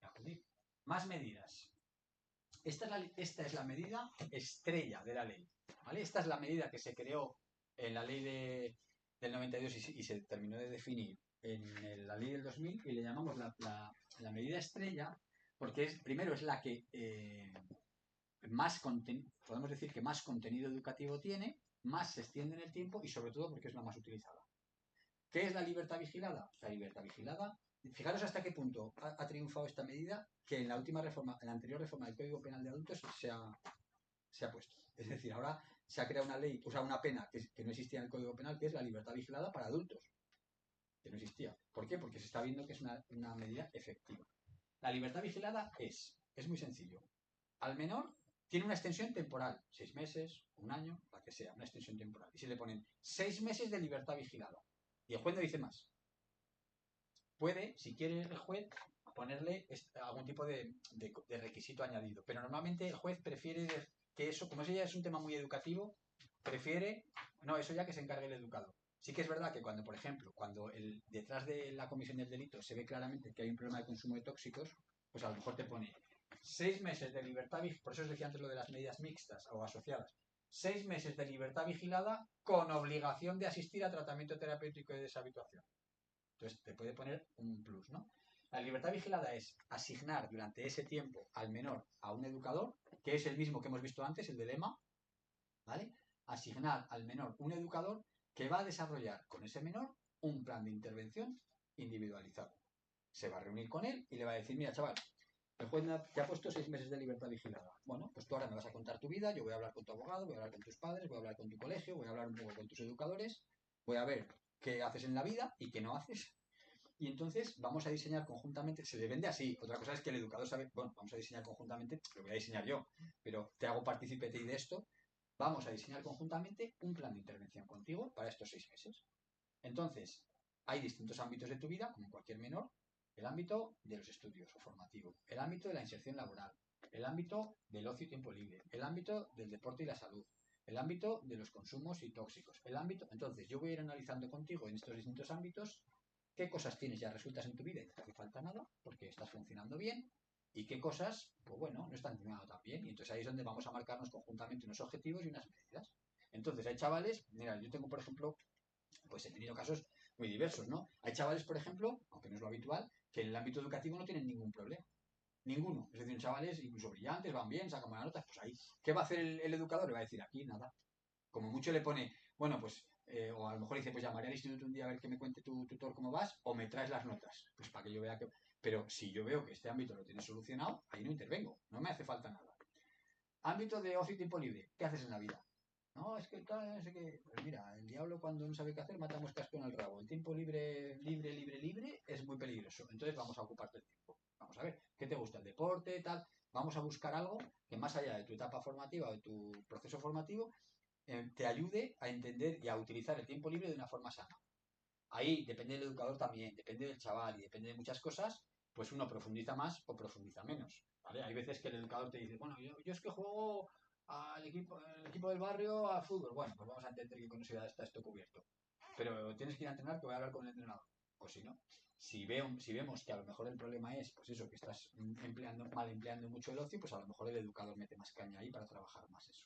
acudir. Más medidas. Esta es la medida estrella de la ley, ¿vale? Esta es la medida que se creó en la ley del 92 y se terminó de definir en la ley del 2000 y le llamamos la medida estrella porque primero es la que podemos decir que más contenido educativo tiene, más se extiende en el tiempo y sobre todo porque es la más utilizada. ¿Qué es la libertad vigilada? La libertad vigilada, fijaros hasta qué punto ha triunfado esta medida que en la última reforma, en la anterior reforma del Código Penal de Adultos se ha puesto. Es decir, ahora se ha creado una ley, o sea, una pena que no existía en el Código Penal, que es la libertad vigilada para adultos, que no existía. ¿Por qué? Porque se está viendo que es una medida efectiva. La libertad vigilada es muy sencillo. Al menor tiene una extensión temporal, 6 meses, un año, la que sea, una extensión temporal. Y se le ponen 6 meses de libertad vigilada. Y el juez no dice más. Puede, si quiere el juez, ponerle algún tipo de requisito añadido. Pero normalmente el juez prefiere que eso, como eso ya es un tema muy educativo, prefiere, no, eso ya que se encargue el educador. Sí que es verdad que cuando, por ejemplo, cuando detrás de la comisión del delito se ve claramente que hay un problema de consumo de tóxicos, pues a lo mejor te pone 6 meses de libertad vigilada, por eso os decía antes lo de las medidas mixtas o asociadas, 6 meses de libertad vigilada con obligación de asistir a tratamiento terapéutico de deshabituación. Entonces te puede poner un plus, ¿no? La libertad vigilada es asignar durante ese tiempo al menor a un educador, que es el mismo que hemos visto antes, el del EMA, ¿vale? Asignar al menor un educador que va a desarrollar con ese menor un plan de intervención individualizado. Se va a reunir con él y le va a decir, mira, chaval, El juez te ha puesto 6 meses de libertad vigilada. Bueno, pues tú ahora me vas a contar tu vida, yo voy a hablar con tu abogado, voy a hablar con tus padres, voy a hablar con tu colegio, voy a hablar un poco con tus educadores, voy a ver qué haces en la vida y qué no haces. Y entonces vamos a diseñar conjuntamente, se le vende así, otra cosa es que el educador sabe, bueno, vamos a diseñar conjuntamente, lo voy a diseñar yo, pero te hago partícipe de esto, vamos a diseñar conjuntamente un plan de intervención contigo para estos 6 meses. Entonces, hay distintos ámbitos de tu vida, como cualquier menor, el ámbito de los estudios o formativo, el ámbito de la inserción laboral, el ámbito del ocio y tiempo libre, el ámbito del deporte y la salud, el ámbito de los consumos y tóxicos, el ámbito... Entonces, yo voy a ir analizando contigo en estos distintos ámbitos qué cosas tienes ya resueltas en tu vida y no te hace falta nada, porque estás funcionando bien, y qué cosas, pues bueno, no están funcionando tan bien. Y entonces ahí es donde vamos a marcarnos conjuntamente unos objetivos y unas medidas. Entonces hay chavales, mira, yo tengo, por ejemplo, pues he tenido casos muy diversos, ¿no? Hay chavales, por ejemplo, aunque no es lo habitual, que en el ámbito educativo no tienen ningún problema. Ninguno. Es decir, chavales incluso brillantes, van bien, sacan buenas notas, pues ahí. ¿Qué va a hacer el educador? Le va a decir, aquí nada. Como mucho le pone, bueno, pues, o a lo mejor dice, pues llamaré al instituto un día a ver que me cuente tu tutor cómo vas, o me traes las notas, pues para que yo vea que... Pero si yo veo que este ámbito lo tienes solucionado, ahí no intervengo, no me hace falta nada. Ámbito de ocio y tiempo libre, ¿qué haces en la vida? No, es que tal, no sé qué. Pues mira, el diablo cuando no sabe qué hacer mata moscas con el rabo. El tiempo libre, libre, libre, libre es muy peligroso. Entonces vamos a ocuparte el tiempo. Vamos a ver, ¿qué te gusta? El deporte, tal. Vamos a buscar algo que más allá de tu etapa formativa o de tu proceso formativo te ayude a entender y a utilizar el tiempo libre de una forma sana. Ahí depende del educador también, depende del chaval y depende de muchas cosas, pues uno profundiza más o profundiza menos. ¿Vale? Hay veces que el educador te dice, bueno, yo es que juego el equipo del barrio a fútbol. Bueno, pues vamos a entender que con eso ya está esto cubierto. Pero tienes que ir a entrenar, que voy a hablar con el entrenador. O si no, si vemos que a lo mejor el problema es, pues eso, que estás mal empleando mucho el ocio, pues a lo mejor el educador mete más caña ahí para trabajar más eso.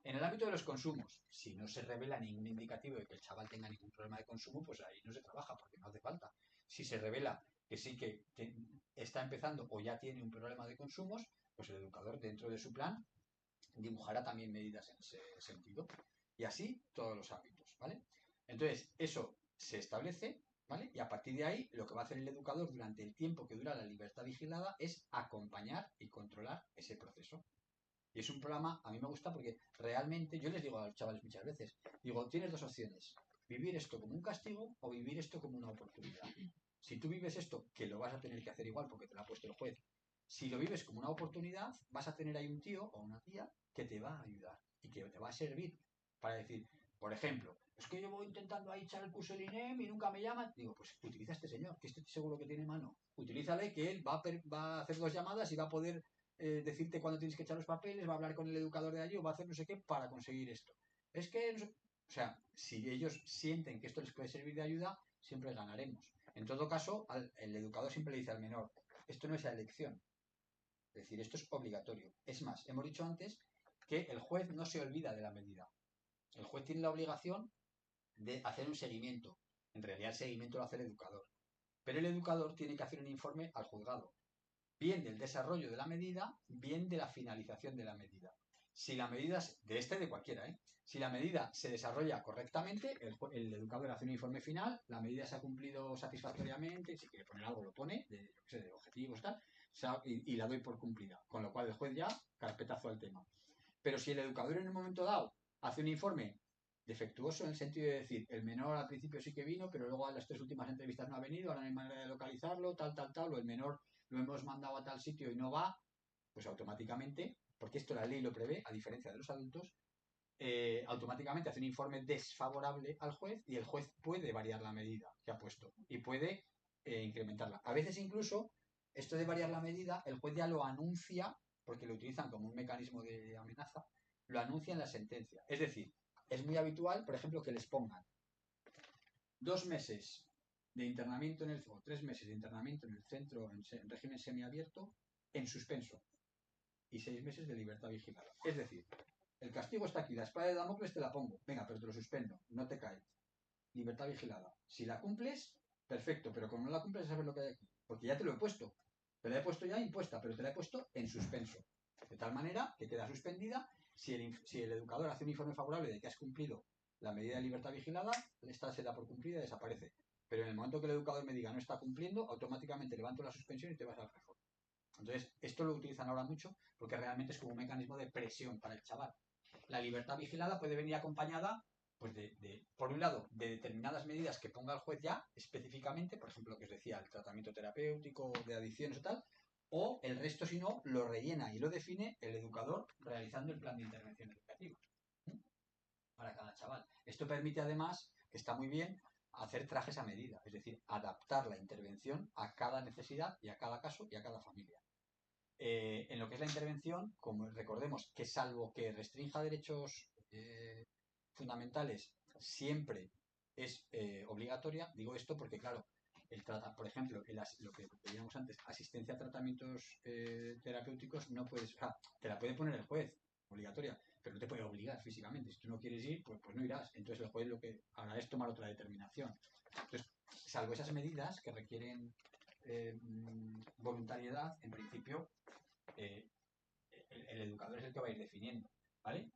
En el ámbito de los consumos, si no se revela ningún indicativo de que el chaval tenga ningún problema de consumo, pues ahí no se trabaja porque no hace falta. Si se revela que sí que está empezando o ya tiene un problema de consumos, pues el educador dentro de su plan dibujará también medidas en ese sentido. Y así todos los ámbitos, ¿vale? Entonces, eso se establece, ¿vale? Y a partir de ahí, lo que va a hacer el educador durante el tiempo que dura la libertad vigilada es acompañar y controlar ese proceso. Y es un programa, a mí me gusta porque realmente, yo les digo a los chavales muchas veces, digo, tienes dos opciones, vivir esto como un castigo o vivir esto como una oportunidad. Si tú vives esto, que lo vas a tener que hacer igual porque te lo ha puesto el juez, si lo vives como una oportunidad, vas a tener ahí un tío o una tía que te va a ayudar y que te va a servir para decir, por ejemplo, es que yo voy intentando ahí echar el curso del INEM y nunca me llaman. Digo, pues utiliza a este señor, que este seguro que tiene mano. Utilízale, que él va a hacer 2 llamadas y va a poder decirte cuándo tienes que echar los papeles, va a hablar con el educador de allí o va a hacer no sé qué para conseguir esto. Es que, no sé, o sea, si ellos sienten que esto les puede servir de ayuda, siempre ganaremos. En todo caso, el educador siempre le dice al menor, esto no es la elección, es decir, esto es obligatorio. Es más, hemos dicho antes que el juez no se olvida de la medida. El juez tiene la obligación de hacer un seguimiento. En realidad el seguimiento lo hace el educador. Pero el educador tiene que hacer un informe al juzgado, bien del desarrollo de la medida, bien de la finalización de la medida. Si la medida, de cualquiera, si la medida se desarrolla correctamente, el educador hace un informe final, la medida se ha cumplido satisfactoriamente, si quiere poner algo lo pone, de objetivos tal, y la doy por cumplida. Con lo cual el juez ya carpetazo al tema. Pero si el educador en un momento dado hace un informe defectuoso en el sentido de decir, el menor al principio sí que vino, pero luego a las 3 últimas entrevistas no ha venido, ahora no hay manera de localizarlo, tal, o el menor lo hemos mandado a tal sitio y no va, pues automáticamente, porque esto la ley lo prevé, a diferencia de los adultos, automáticamente hace un informe desfavorable al juez y el juez puede variar la medida que ha puesto y puede incrementarla. A veces incluso esto de variar la medida, el juez ya lo anuncia, porque lo utilizan como un mecanismo de amenaza, lo anuncia en la sentencia. Es decir, es muy habitual, por ejemplo, que les pongan 2 meses de internamiento o 3 meses de internamiento en el centro en régimen semiabierto en suspenso y 6 meses de libertad vigilada. Es decir, el castigo está aquí, la espada de Damocles te la pongo, venga, pero te lo suspendo, no te cae. Libertad vigilada. Si la cumples, perfecto, pero como no la cumples, sabes lo que hay aquí, porque ya te lo he puesto. Te la he puesto ya impuesta, pero te la he puesto en suspenso. De tal manera que queda suspendida. Si el educador hace un informe favorable de que has cumplido la medida de libertad vigilada, esta se da por cumplida y desaparece. Pero en el momento que el educador me diga no está cumpliendo, automáticamente levanto la suspensión y te vas al reforma. Entonces, esto lo utilizan ahora mucho porque realmente es como un mecanismo de presión para el chaval. La libertad vigilada puede venir acompañada, pues por un lado, de determinadas medidas que ponga el juez ya específicamente, por ejemplo, lo que os decía, el tratamiento terapéutico de adicciones o tal, o el resto, si no, lo rellena y lo define el educador realizando el plan de intervención educativa para cada chaval. Esto permite además, que está muy bien, hacer trajes a medida, es decir, adaptar la intervención a cada necesidad y a cada caso y a cada familia. En lo que es la intervención, como recordemos que salvo que restrinja derechos fundamentales, siempre es obligatoria. Digo esto porque, claro, por ejemplo, lo que veíamos antes, asistencia a tratamientos terapéuticos, no puedes, o sea, te la puede poner el juez, obligatoria, pero no te puede obligar físicamente. Si tú no quieres ir, pues no irás. Entonces el juez lo que hará es tomar otra determinación. Entonces, salvo esas medidas que requieren voluntariedad, en principio, el educador es el que va a ir definiendo, ¿vale?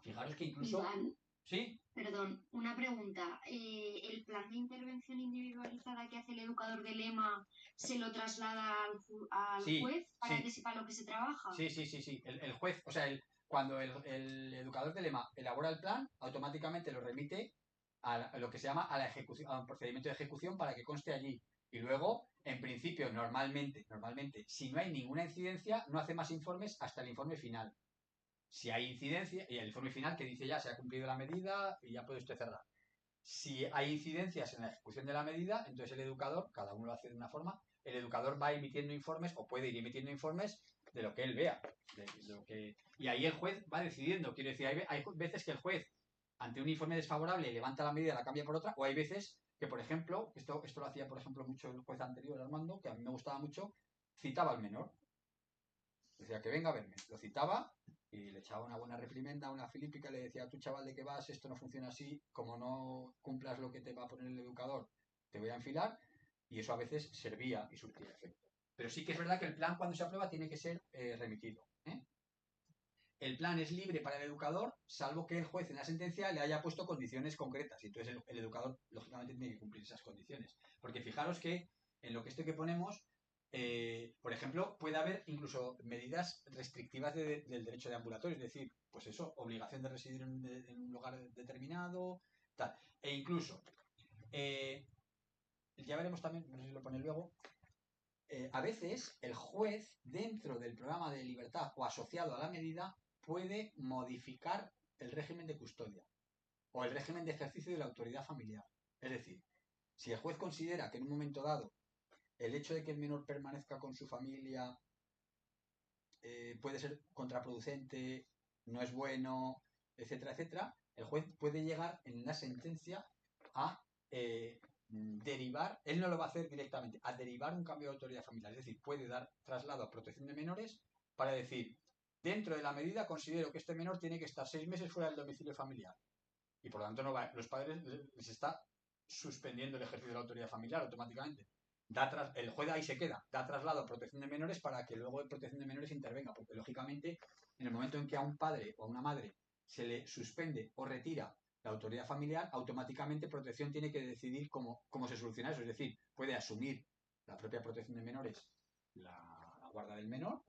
Fijaros que incluso... Iván, ¿Sí? perdón, una pregunta. ¿El plan de intervención individualizada que hace el educador del EMA se lo traslada al Sí, juez para sí. que sepa lo que se trabaja? Sí. El juez, o sea, cuando el educador del EMA elabora el plan, automáticamente lo remite a lo que se llama a la ejecución, a un procedimiento de ejecución para que conste allí. Y luego, en principio, normalmente, si no hay ninguna incidencia, no hace más informes hasta el informe final. Si hay incidencia, y el informe final que dice ya se ha cumplido la medida y ya puede usted cerrar. Si hay incidencias en la ejecución de la medida, entonces el educador, cada uno lo hace de una forma, el educador va emitiendo informes o puede ir emitiendo informes de lo que él vea. Y ahí el juez va decidiendo. Quiero decir, hay veces que el juez, ante un informe desfavorable, levanta la medida y la cambia por otra, o hay veces que, por ejemplo, esto lo hacía, por ejemplo, mucho el juez anterior, Armando, que a mí me gustaba mucho, citaba al menor. Decía que venga a verme. Lo citaba y le echaba una buena reprimenda, una filípica, le decía, tú chaval, ¿de qué vas? Esto no funciona así, como no cumplas lo que te va a poner el educador, te voy a enfilar, y eso a veces servía y surtía efecto. Pero sí que es verdad que el plan cuando se aprueba tiene que ser remitido. El plan es libre para el educador, salvo que el juez en la sentencia le haya puesto condiciones concretas, y entonces el educador, lógicamente, tiene que cumplir esas condiciones. Porque fijaros que en lo que esto que ponemos, por ejemplo, puede haber incluso medidas restrictivas del derecho de ambulatorio, es decir, pues eso, obligación de residir en un lugar determinado, tal. E incluso, ya veremos también, no sé si lo pone luego, a veces el juez, dentro del programa de libertad o asociado a la medida, puede modificar el régimen de custodia o el régimen de ejercicio de la autoridad familiar. Es decir, si el juez considera que en un momento dado el hecho de que el menor permanezca con su familia puede ser contraproducente, no es bueno, etcétera, etcétera, el juez puede llegar en la sentencia a derivar, él no lo va a hacer directamente, a derivar un cambio de autoridad familiar. Es decir, puede dar traslado a protección de menores para decir, dentro de la medida considero que este menor tiene que estar 6 meses fuera del domicilio familiar. Y por lo tanto los padres les está suspendiendo el ejercicio de la autoridad familiar automáticamente. El juez ahí se queda, da traslado a protección de menores para que luego de protección de menores intervenga, porque lógicamente en el momento en que a un padre o a una madre se le suspende o retira la autoridad familiar, automáticamente protección tiene que decidir cómo se soluciona eso, es decir, puede asumir la propia protección de menores la guarda del menor,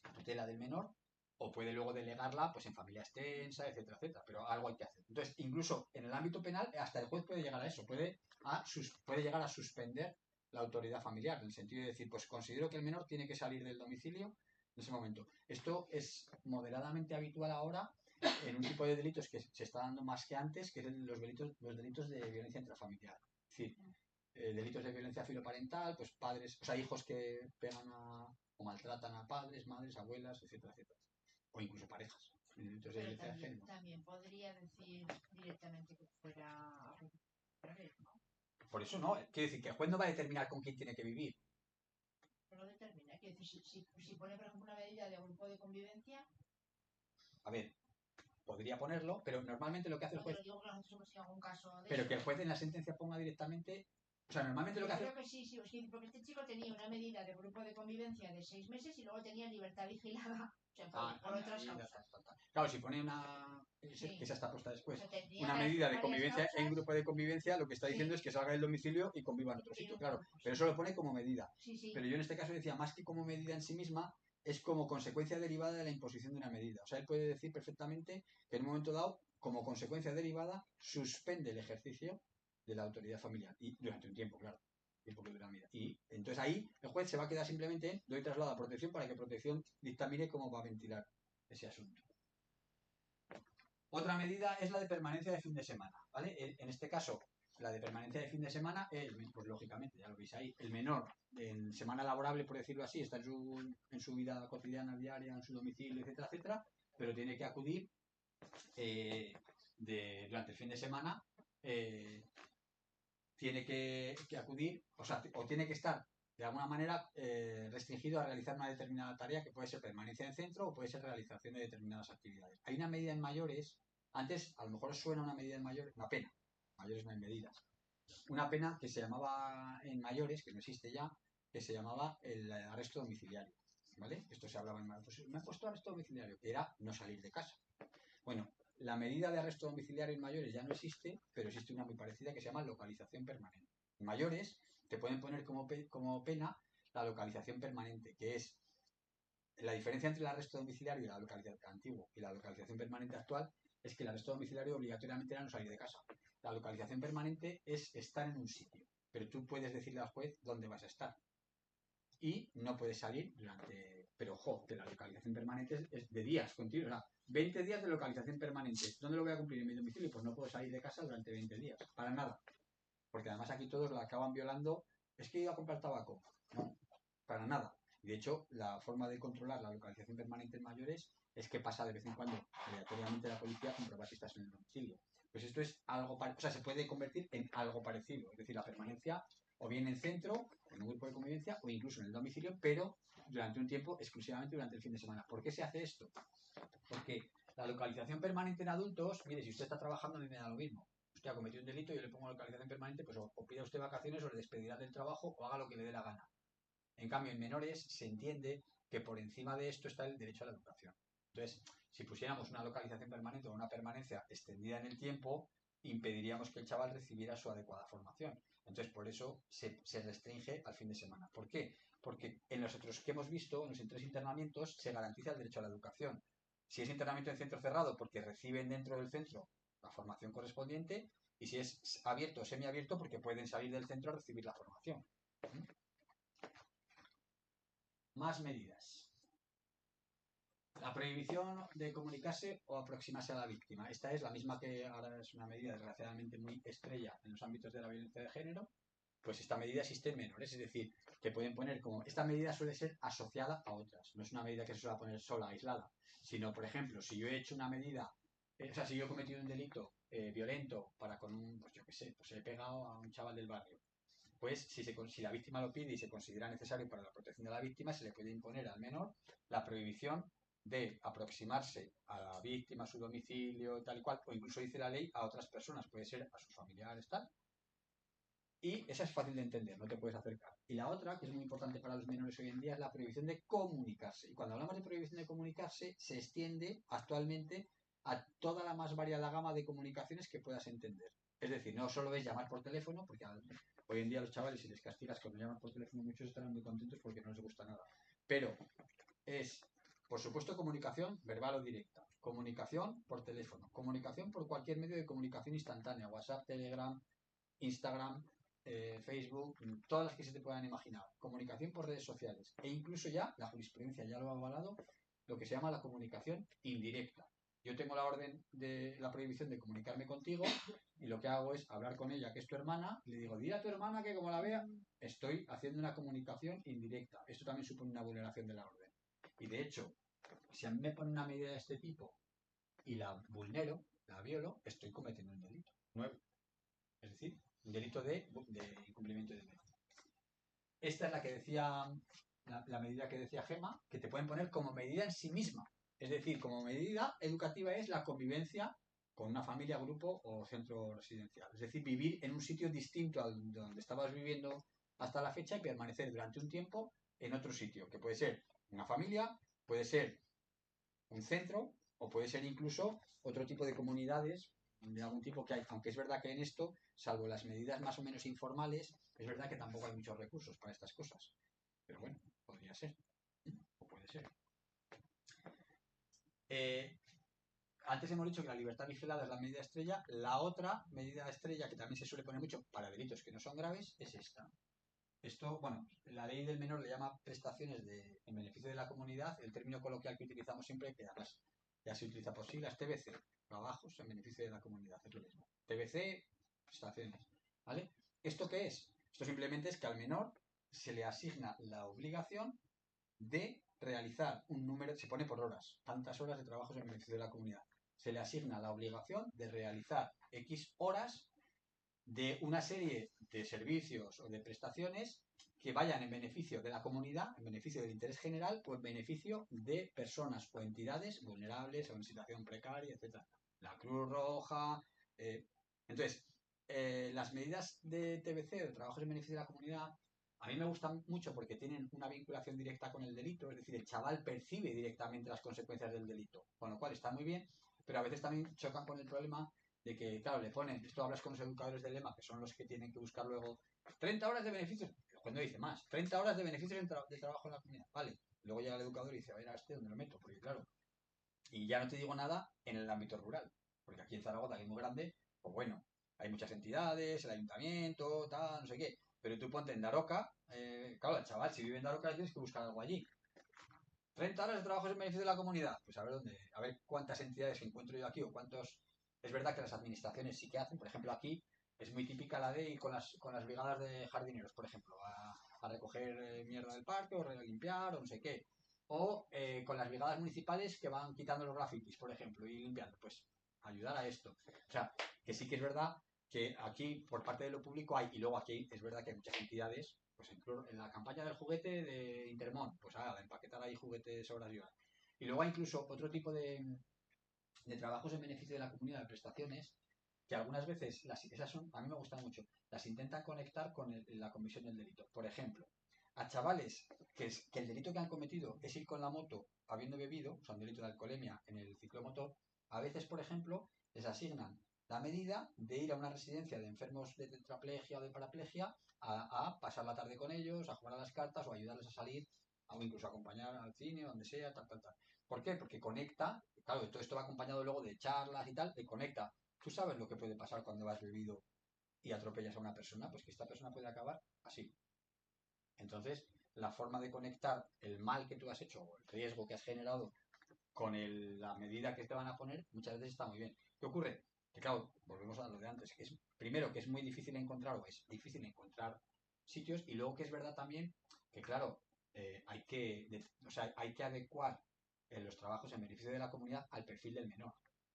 la tutela del menor, o puede luego delegarla pues en familia extensa, etcétera, etcétera, pero algo hay que hacer. Entonces, incluso en el ámbito penal, hasta el juez puede llegar a eso, puede llegar a suspender la autoridad familiar, en el sentido de decir, pues considero que el menor tiene que salir del domicilio en ese momento. Esto es moderadamente habitual ahora en un tipo de delitos que se está dando más que antes, que es los delitos de violencia intrafamiliar. Es decir, delitos de violencia filoparental, pues padres, o sea, hijos que pegan o maltratan a padres, madres, abuelas, etcétera, etcétera. O incluso parejas. Delitos de Pero violencia de género. también podría decir directamente que fuera al revés, ¿no? Por eso no, quiere decir que el juez no va a determinar con quién tiene que vivir. No lo determina. Quiere decir, si pone, por ejemplo, una medida de grupo de convivencia, A ver, podría ponerlo, pero normalmente lo que hace el no te juez... lo digo que nosotros hemos tenido algún caso de Pero eso. que el juez en la sentencia ponga directamente O sea, normalmente lo que Yo hace... creo que sí, sí, porque este chico tenía una medida de grupo de convivencia de 6 meses y luego tenía libertad vigilada, o sea, por otras añadida, causas. tal. Claro, si pone una... Sí. que esa está puesta después. O sea, tenía Una medida de varias convivencia en causas. grupo de convivencia, lo que está diciendo Sí. es que salga del domicilio y conviva en otro sitio, claro. Pero eso lo pone como medida. Sí, sí. Pero yo en este caso decía, más que como medida en sí misma, es como consecuencia derivada de la imposición de una medida. O sea, él puede decir perfectamente que en un momento dado, como consecuencia derivada, suspende el ejercicio de la autoridad familiar. Y durante un tiempo, claro. Tiempo que dura la medida. Y entonces ahí el juez se va a quedar simplemente en doy traslado a protección para que protección dictamine cómo va a ventilar ese asunto. Otra medida es la de permanencia de fin de semana, ¿vale? En este caso, la de permanencia de fin de semana, pues lógicamente, ya lo veis ahí, el menor en semana laborable, por decirlo así, está en su vida cotidiana, diaria, en su domicilio, etcétera, etcétera, pero tiene que acudir durante el fin de semana, tiene que acudir, o sea, o tiene que estar de alguna manera restringido a realizar una determinada tarea que puede ser permanencia en centro o puede ser realización de determinadas actividades. Hay una medida en mayores, antes a lo mejor os suena una medida en mayores, una pena, en mayores no hay medidas, una pena que se llamaba en mayores, que no existe ya, que se llamaba el arresto domiciliario, ¿vale? Esto se hablaba en mayores, pues me he puesto arresto domiciliario, que era no salir de casa. Bueno, la medida de arresto domiciliario en mayores ya no existe, pero existe una muy parecida que se llama localización permanente. En mayores te pueden poner como pena la localización permanente, que es la diferencia entre el arresto domiciliario y la localización antiguo y la localización permanente actual es que el arresto domiciliario obligatoriamente era no salir de casa. La localización permanente es estar en un sitio, pero tú puedes decirle al juez dónde vas a estar y no puedes salir durante... Pero, ojo, que la localización permanente es de días continuos. O sea, 20 días de localización permanente. ¿Dónde lo voy a cumplir? En mi domicilio. Pues no puedo salir de casa durante 20 días. Para nada. Porque además aquí todos lo acaban violando. Es que iba a comprar tabaco. No, para nada. De hecho, la forma de controlar la localización permanente en mayores es que pasa de vez en cuando aleatoriamente la policía a comprobar si estás en el domicilio. Pues esto es algo parecido, o sea, se puede convertir en algo parecido. Es decir, la permanencia o bien en centro, en un grupo de convivencia, o incluso en el domicilio, pero durante un tiempo, exclusivamente durante el fin de semana. ¿Por qué se hace esto? Porque la localización permanente en adultos, mire, si usted está trabajando, a mí me da lo mismo. Usted ha cometido un delito, yo le pongo localización permanente, pues o pida usted vacaciones o le despedirá del trabajo o haga lo que le dé la gana. En cambio, en menores se entiende que por encima de esto está el derecho a la educación. Entonces, si pusiéramos una localización permanente o una permanencia extendida en el tiempo, impediríamos que el chaval recibiera su adecuada formación. Entonces, por eso se restringe al fin de semana. ¿Por qué? Porque en los otros que hemos visto, en los tres internamientos, se garantiza el derecho a la educación. Si es internamiento en centro cerrado, porque reciben dentro del centro la formación correspondiente, y si es abierto o semiabierto, porque pueden salir del centro a recibir la formación. Más medidas. La prohibición de comunicarse o aproximarse a la víctima. Esta es la misma que ahora es una medida desgraciadamente muy estrella en los ámbitos de la violencia de género. Pues esta medida existe en menores, es decir, que pueden poner como... Esta medida suele ser asociada a otras. No es una medida que se suele poner sola, aislada. Sino, por ejemplo, si yo he hecho una medida... o sea, si yo he cometido un delito violento para con un... Pues yo qué sé, pues he pegado a un chaval del barrio. Pues si la víctima lo pide y se considera necesario para la protección de la víctima, se le puede imponer al menor la prohibición de aproximarse a la víctima, a su domicilio, tal y cual, o incluso dice la ley a otras personas, puede ser a sus familiares, tal. Y esa es fácil de entender, no te puedes acercar. Y la otra, que es muy importante para los menores hoy en día, es la prohibición de comunicarse. Y cuando hablamos de prohibición de comunicarse, se extiende actualmente a toda la más variada gama de comunicaciones que puedas entender. Es decir, no solo es llamar por teléfono, porque hoy en día los chavales, si les castigas cuando llaman por teléfono, muchos estarán muy contentos porque no les gusta nada. Pero es, por supuesto, comunicación verbal o directa, comunicación por teléfono, comunicación por cualquier medio de comunicación instantánea, WhatsApp, Telegram, Instagram, Facebook, todas las que se te puedan imaginar, comunicación por redes sociales e incluso ya, la jurisprudencia ya lo ha avalado, lo que se llama la comunicación indirecta. Yo tengo la orden de la prohibición de comunicarme contigo y lo que hago es hablar con ella, que es tu hermana, y le digo, dile a tu hermana que como la vea, estoy haciendo una comunicación indirecta. Esto también supone una vulneración de la orden. Y de hecho, si a mí me pone una medida de este tipo y la vulnero, la violo, estoy cometiendo un delito nuevo. Es decir, un delito de incumplimiento de medida. Esta es la que decía, la medida que decía Gema, que te pueden poner como medida en sí misma. Es decir, como medida educativa es la convivencia con una familia, grupo o centro residencial. Es decir, vivir en un sitio distinto al donde estabas viviendo hasta la fecha y permanecer durante un tiempo en otro sitio, que puede ser una familia, puede ser un centro o puede ser incluso otro tipo de comunidades de algún tipo que hay. Aunque es verdad que en esto, salvo las medidas más o menos informales, es verdad que tampoco hay muchos recursos para estas cosas. Pero bueno, podría ser. O puede ser. Antes hemos dicho que la libertad vigilada es la medida estrella. La otra medida estrella que también se suele poner mucho para delitos que no son graves es esta. Esto, bueno, la ley del menor le llama prestaciones en beneficio de la comunidad. El término coloquial que utilizamos siempre, que además ya se utiliza por siglas, TBC, trabajos en beneficio de la comunidad, es lo mismo. TBC, prestaciones, ¿vale? ¿Esto qué es? Esto simplemente es que al menor se le asigna la obligación de realizar un número, se pone por horas, tantas horas de trabajos en beneficio de la comunidad. Se le asigna la obligación de realizar X horas de una serie de servicios o de prestaciones que vayan en beneficio de la comunidad, en beneficio del interés general o en beneficio de personas o entidades vulnerables o en situación precaria, etcétera. La Cruz Roja. Entonces, las medidas de TBC, de trabajos en beneficio de la comunidad, a mí me gustan mucho porque tienen una vinculación directa con el delito, es decir, el chaval percibe directamente las consecuencias del delito, con lo cual está muy bien, pero a veces también chocan con el problema de que, claro, le ponen, esto hablas con los educadores del lema, que son los que tienen que buscar luego 30 horas de beneficios, cuando dice más, 30 horas de beneficios de trabajo en la comunidad, vale, luego llega el educador y dice, a ver, a este dónde lo meto, porque claro, y ya no te digo nada en el ámbito rural, porque aquí en Zaragoza, que es muy grande, pues bueno, hay muchas entidades, el ayuntamiento, tal, no sé qué, pero tú ponte en Daroca, claro, el chaval, si vive en Daroca tienes que buscar algo allí. 30 horas de trabajo en beneficio de la comunidad, pues a ver dónde, a ver cuántas entidades encuentro yo aquí o cuántos. Es verdad que las administraciones sí que hacen, por ejemplo, aquí es muy típica la de ir con las brigadas de jardineros, por ejemplo, a recoger mierda del parque o a limpiar o no sé qué. O con las brigadas municipales que van quitando los grafitis, por ejemplo, y limpiando, pues ayudar a esto. O sea, que sí que es verdad que aquí, por parte de lo público, hay, y luego aquí es verdad que hay muchas entidades, pues en la campaña del juguete de Intermón, pues a empaquetar ahí juguetes horas y horas. Y luego hay incluso otro tipo de trabajos en beneficio de la comunidad, de prestaciones, que algunas veces, esas son, a mí me gustan mucho, las intentan conectar con la comisión del delito. Por ejemplo, a chavales que el delito que han cometido es ir con la moto habiendo bebido, o sea, un delito de alcoholemia en el ciclomotor, a veces, por ejemplo, les asignan la medida de ir a una residencia de enfermos de tetraplegia o de paraplegia a pasar la tarde con ellos, a jugar a las cartas o ayudarles a salir, o incluso acompañar al cine, donde sea, tal, tal, tal. ¿Por qué? Porque conecta, claro, todo esto va acompañado luego de charlas y tal, te conecta. Tú sabes lo que puede pasar cuando vas bebido y atropellas a una persona, pues que esta persona puede acabar así. Entonces, la forma de conectar el mal que tú has hecho o el riesgo que has generado con la medida que te van a poner, muchas veces está muy bien. ¿Qué ocurre? Que claro, volvemos a lo de antes, que es primero que es muy difícil encontrar o es difícil encontrar sitios y luego que es verdad también que claro, hay que adecuar los trabajos en beneficio de la comunidad al perfil del menor.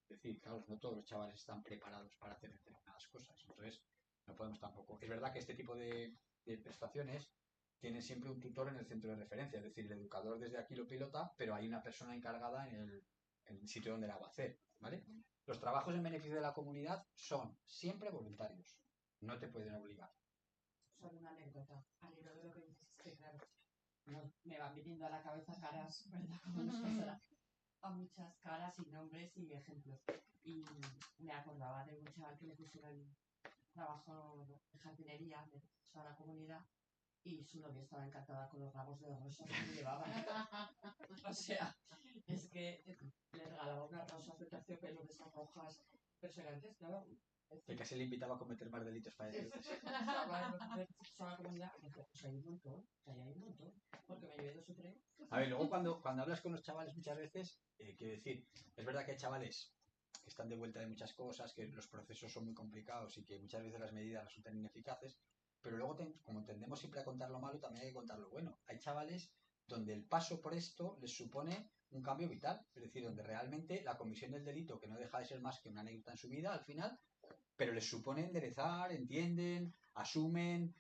Es decir, claro, no todos los chavales están preparados para hacer determinadas cosas. Entonces, no podemos tampoco. Es verdad que este tipo de prestaciones tienen siempre un tutor en el centro de referencia. Es decir, el educador desde aquí lo pilota, pero hay una persona encargada en el sitio donde la va a hacer. ¿Vale? Los trabajos en beneficio de la comunidad son siempre voluntarios. No te pueden obligar. Solo una anécdota. Al hilo de lo que dices, es que claro, me van viniendo a la cabeza caras, ¿verdad? Como nos pasará a muchas caras y nombres y ejemplos. Y me acordaba de un chaval que le pusieron trabajo de jardinería de a la comunidad y su novia estaba encantada con los ramos de rosas que llevaban. O sea, es que le regalaba unas rosas de terciopelo de esas rojas impresionantes, claro. Que casi le invitaba a cometer más delitos para decirles. La comunidad, pues hay un montón, hay un montón, porque me llevé 2 o 3. A ver, luego cuando hablas con los chavales muchas veces, quiero decir, es verdad que hay chavales que están de vuelta de muchas cosas, que los procesos son muy complicados y que muchas veces las medidas resultan ineficaces, pero luego, como tendemos siempre a contar lo malo, también hay que contar lo bueno. Hay chavales donde el paso por esto les supone un cambio vital, es decir, donde realmente la comisión del delito, que no deja de ser más que una anécdota en su vida, al final, pero les supone enderezar, entienden, asumen,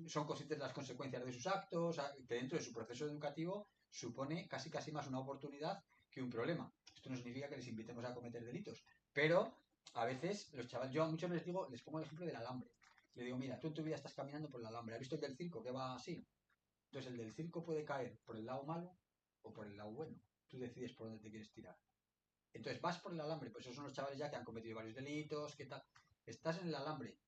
son conscientes de las consecuencias de sus actos, que dentro de su proceso educativo supone casi más una oportunidad que un problema. Esto no significa que les invitemos a cometer delitos, Pero a veces los chavales, yo a muchos les digo, les pongo el ejemplo del alambre. Le digo, mira, tú en tu vida estás caminando por el alambre. ¿Has visto el del circo que va así? Entonces el del circo puede caer por el lado malo o por el lado bueno. Tú decides por dónde te quieres tirar. Entonces vas por el alambre, pues esos son los chavales ya que han cometido varios delitos, ¿qué tal? Estás en el alambre,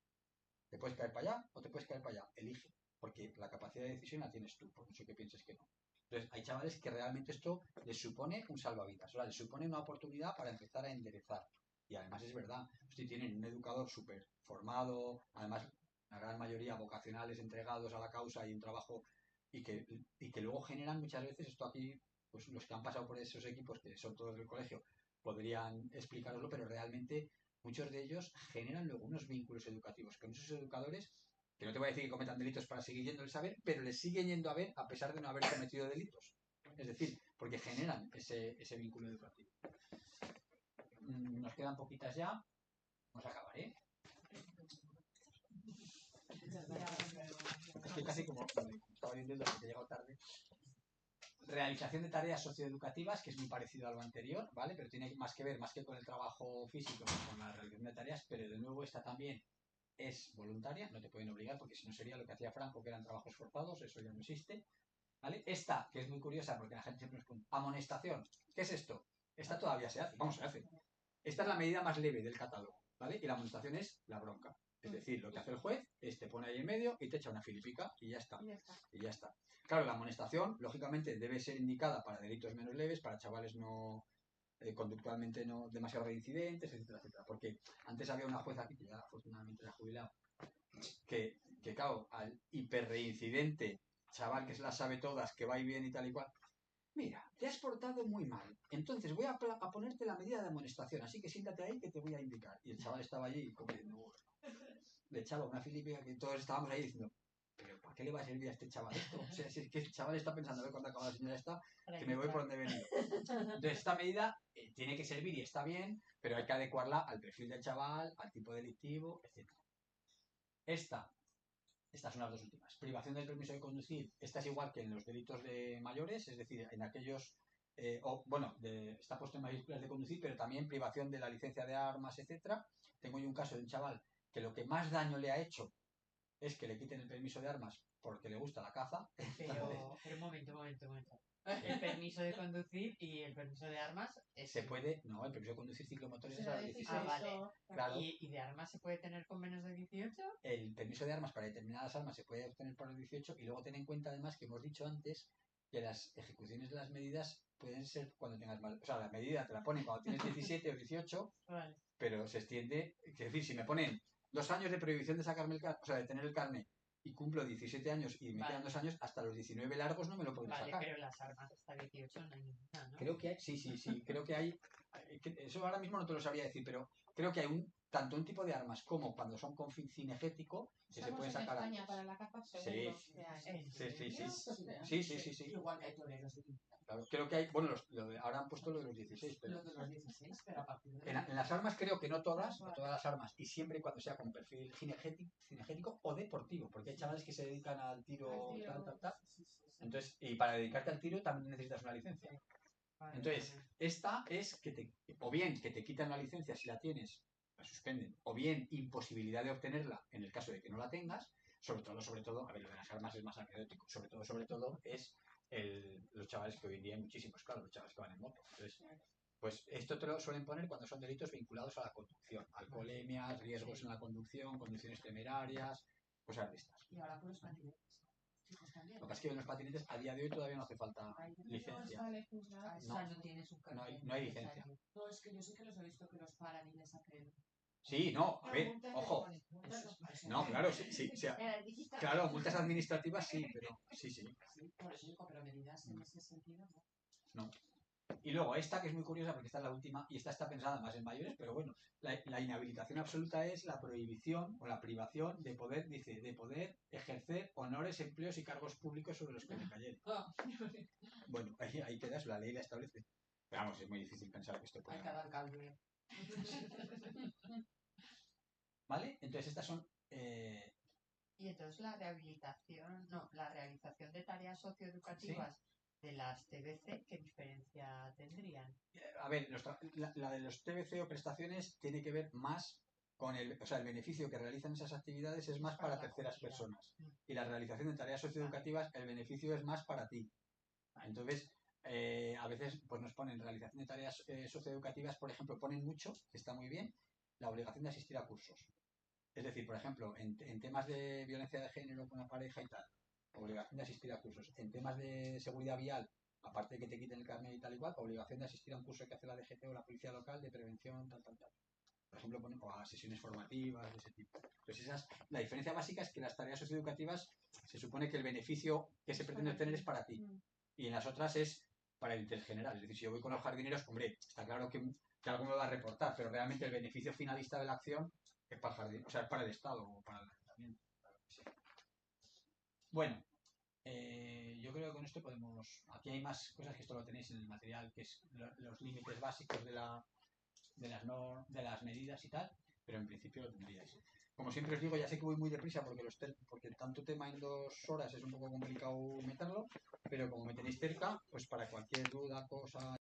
te puedes caer para allá o te puedes caer para allá. Elige, porque la capacidad de decisión la tienes tú, por mucho que pienses que no. Entonces hay chavales que realmente esto les supone un salvavidas, o sea, les supone una oportunidad para empezar a enderezar. Y además es verdad, si tienen un educador súper formado, además la gran mayoría vocacionales, entregados a la causa y un trabajo y que luego generan muchas veces, esto aquí, pues los que han pasado por esos equipos, que son todos del colegio, podrían explicaroslo, pero realmente muchos de ellos generan luego unos vínculos educativos con esos educadores, que no te voy a decir que cometan delitos para seguir yéndoles a ver, pero les siguen yendo a ver a pesar de no haber cometido delitos. Es decir, porque generan ese vínculo educativo. Nos quedan poquitas ya. Vamos a acabar, ¿eh? Estoy casi como estaba viendo que he llegado tarde. Realización de tareas socioeducativas, que es muy parecido a lo anterior, ¿vale? Pero tiene más que ver, más que con el trabajo físico, con la realización de tareas, pero de nuevo esta también es voluntaria, no te pueden obligar, porque si no sería lo que hacía Franco, que eran trabajos forzados, eso ya no existe, ¿vale? Esta, que es muy curiosa, porque la gente siempre nos pregunta, amonestación, ¿qué es esto? Esta todavía se hace, vamos, se hace. Esta es la medida más leve del catálogo, ¿vale? Y la amonestación es la bronca. Es decir, lo que hace el juez es te pone ahí en medio y te echa una filipica y ya está. Y ya está. Claro, la amonestación, lógicamente, debe ser indicada para delitos menos leves, para chavales no conductualmente no demasiado reincidentes, etcétera, etcétera. Porque antes había una jueza aquí, que ya afortunadamente la ha jubilado, que claro, al hiperreincidente, chaval que se las sabe todas, que va y viene y tal y cual, mira, te has portado muy mal, entonces voy a ponerte la medida de amonestación, así que siéntate ahí que te voy a indicar. Y el chaval estaba allí como diciendo, le echaba una filipica que todos estábamos ahí diciendo, pero ¿para qué le va a servir a este chaval esto? O sea, si es que el chaval está pensando, a ver cuándo acaba la señora esta, que me voy por donde he venido. Entonces esta medida tiene que servir y está bien, pero hay que adecuarla al perfil del chaval, al tipo delictivo, etc. Estas son las dos últimas. Privación del permiso de conducir. Esta es igual que en los delitos de mayores, es decir, en aquellos, está puesto en mayúsculas de conducir, pero también privación de la licencia de armas, etcétera. Tengo yo un caso de un chaval que lo que más daño le ha hecho es que le quiten el permiso de armas porque le gusta la caza. Pero un momento. El permiso de conducir y el permiso de armas Se puede, no, el permiso de conducir ciclomotores es a los 16. Ah, vale. Claro. ¿Y de armas se puede tener con menos de 18? El permiso de armas para determinadas armas se puede obtener por los 18 y luego ten en cuenta además que hemos dicho antes que las ejecuciones de las medidas pueden ser cuando tengas mal, o sea, la medida te la ponen cuando tienes 17 o 18, Vale. pero se extiende, es decir, si me ponen 2 años de prohibición de sacarme el carnet, o sea, de tener el carnet y cumplo 17 años y me quedan 2 años, hasta los 19 largos no me lo pueden sacar. Pero las armas hasta 18 no hay ninguna, ¿no? Creo que hay, sí, creo que hay, eso ahora mismo no te lo sabría decir, pero creo que hay tanto un tipo de armas como cuando son con fin cinegético que se pueden sacar en España antes. para la caza Sí, sí. Igual que hay toreros. Claro, creo que hay, bueno, ahora han puesto lo de los 16, pero Lo de los 16, pero a partir de... en las armas creo que no todas las armas, y siempre y cuando sea con perfil cinegético o deportivo, porque hay chavales que se dedican al tiro, tal. Entonces, y para dedicarte al tiro también necesitas una licencia. Entonces, esta es o bien que te quitan la licencia si la tienes, la suspenden, o bien imposibilidad de obtenerla en el caso de que no la tengas, sobre todo, a ver, lo de las armas es más anecdótico, sobre todo es los chavales que hoy en día hay muchísimos, claro, los chavales que van en moto. Entonces, pues esto te lo suelen poner cuando son delitos vinculados a la conducción, alcoholemias, riesgos en la conducción, conducciones temerarias, cosas de estas. Y ahora con los patinetes. Lo que pasa es que en los patinetes a día de hoy todavía no hace falta licencia. No tienes un carnet. No hay licencia. No, es que yo sí que los he visto que los paran y les hacen... Sí, no, a ver, ojo. No, claro, sí, claro, multas administrativas sí, pero sí. Por eso digo, pero medidas en ese sentido, ¿no? No. Y luego esta, que es muy curiosa porque esta es la última, y esta está pensada más en mayores, pero bueno, la inhabilitación absoluta es la prohibición o la privación de poder, dice, de poder ejercer honores, empleos y cargos públicos sobre los que me cayeren. Bueno, ahí quedas, la ley la establece. Pero vamos, es muy difícil pensar que esto pueda... Hay cada alcalde. ¿Vale? Entonces estas son... Y entonces la realización de tareas socioeducativas de las TBC, ¿qué diferencia tendrían? A ver, la de los TBC o prestaciones tiene que ver más con o sea, el beneficio que realizan esas actividades es más para la terceras comunidad. personas. Y la realización de tareas socioeducativas, el beneficio es más para ti. Entonces, a veces pues nos ponen realización de tareas socioeducativas, por ejemplo, ponen mucho, que está muy bien, la obligación de asistir a cursos. Es decir, por ejemplo, en temas de violencia de género con la pareja y tal, obligación de asistir a cursos. En temas de seguridad vial, aparte de que te quiten el carnet y tal igual, obligación de asistir a un curso que hace la DGT o la policía local de prevención, tal, tal, tal. Por ejemplo, ponen o a sesiones formativas de ese tipo. Entonces, la diferencia básica es que las tareas socioeducativas se supone que el beneficio que se pretende obtener es para ti. Y en las otras es para el interés general. Es decir, si yo voy con los jardineros, hombre, está claro que algo me va a reportar, pero realmente el beneficio finalista de la acción es para el jardín, o sea, es para el Estado o para el Ayuntamiento. Sí. Bueno, yo creo que con esto podemos... Aquí hay más cosas que esto lo tenéis en el material, que es los límites básicos de las medidas y tal, pero en principio lo tendríais. Como siempre os digo, ya sé que voy muy deprisa porque tanto tema en 2 horas es un poco complicado meterlo, pero como me tenéis cerca, pues para cualquier duda, cosa...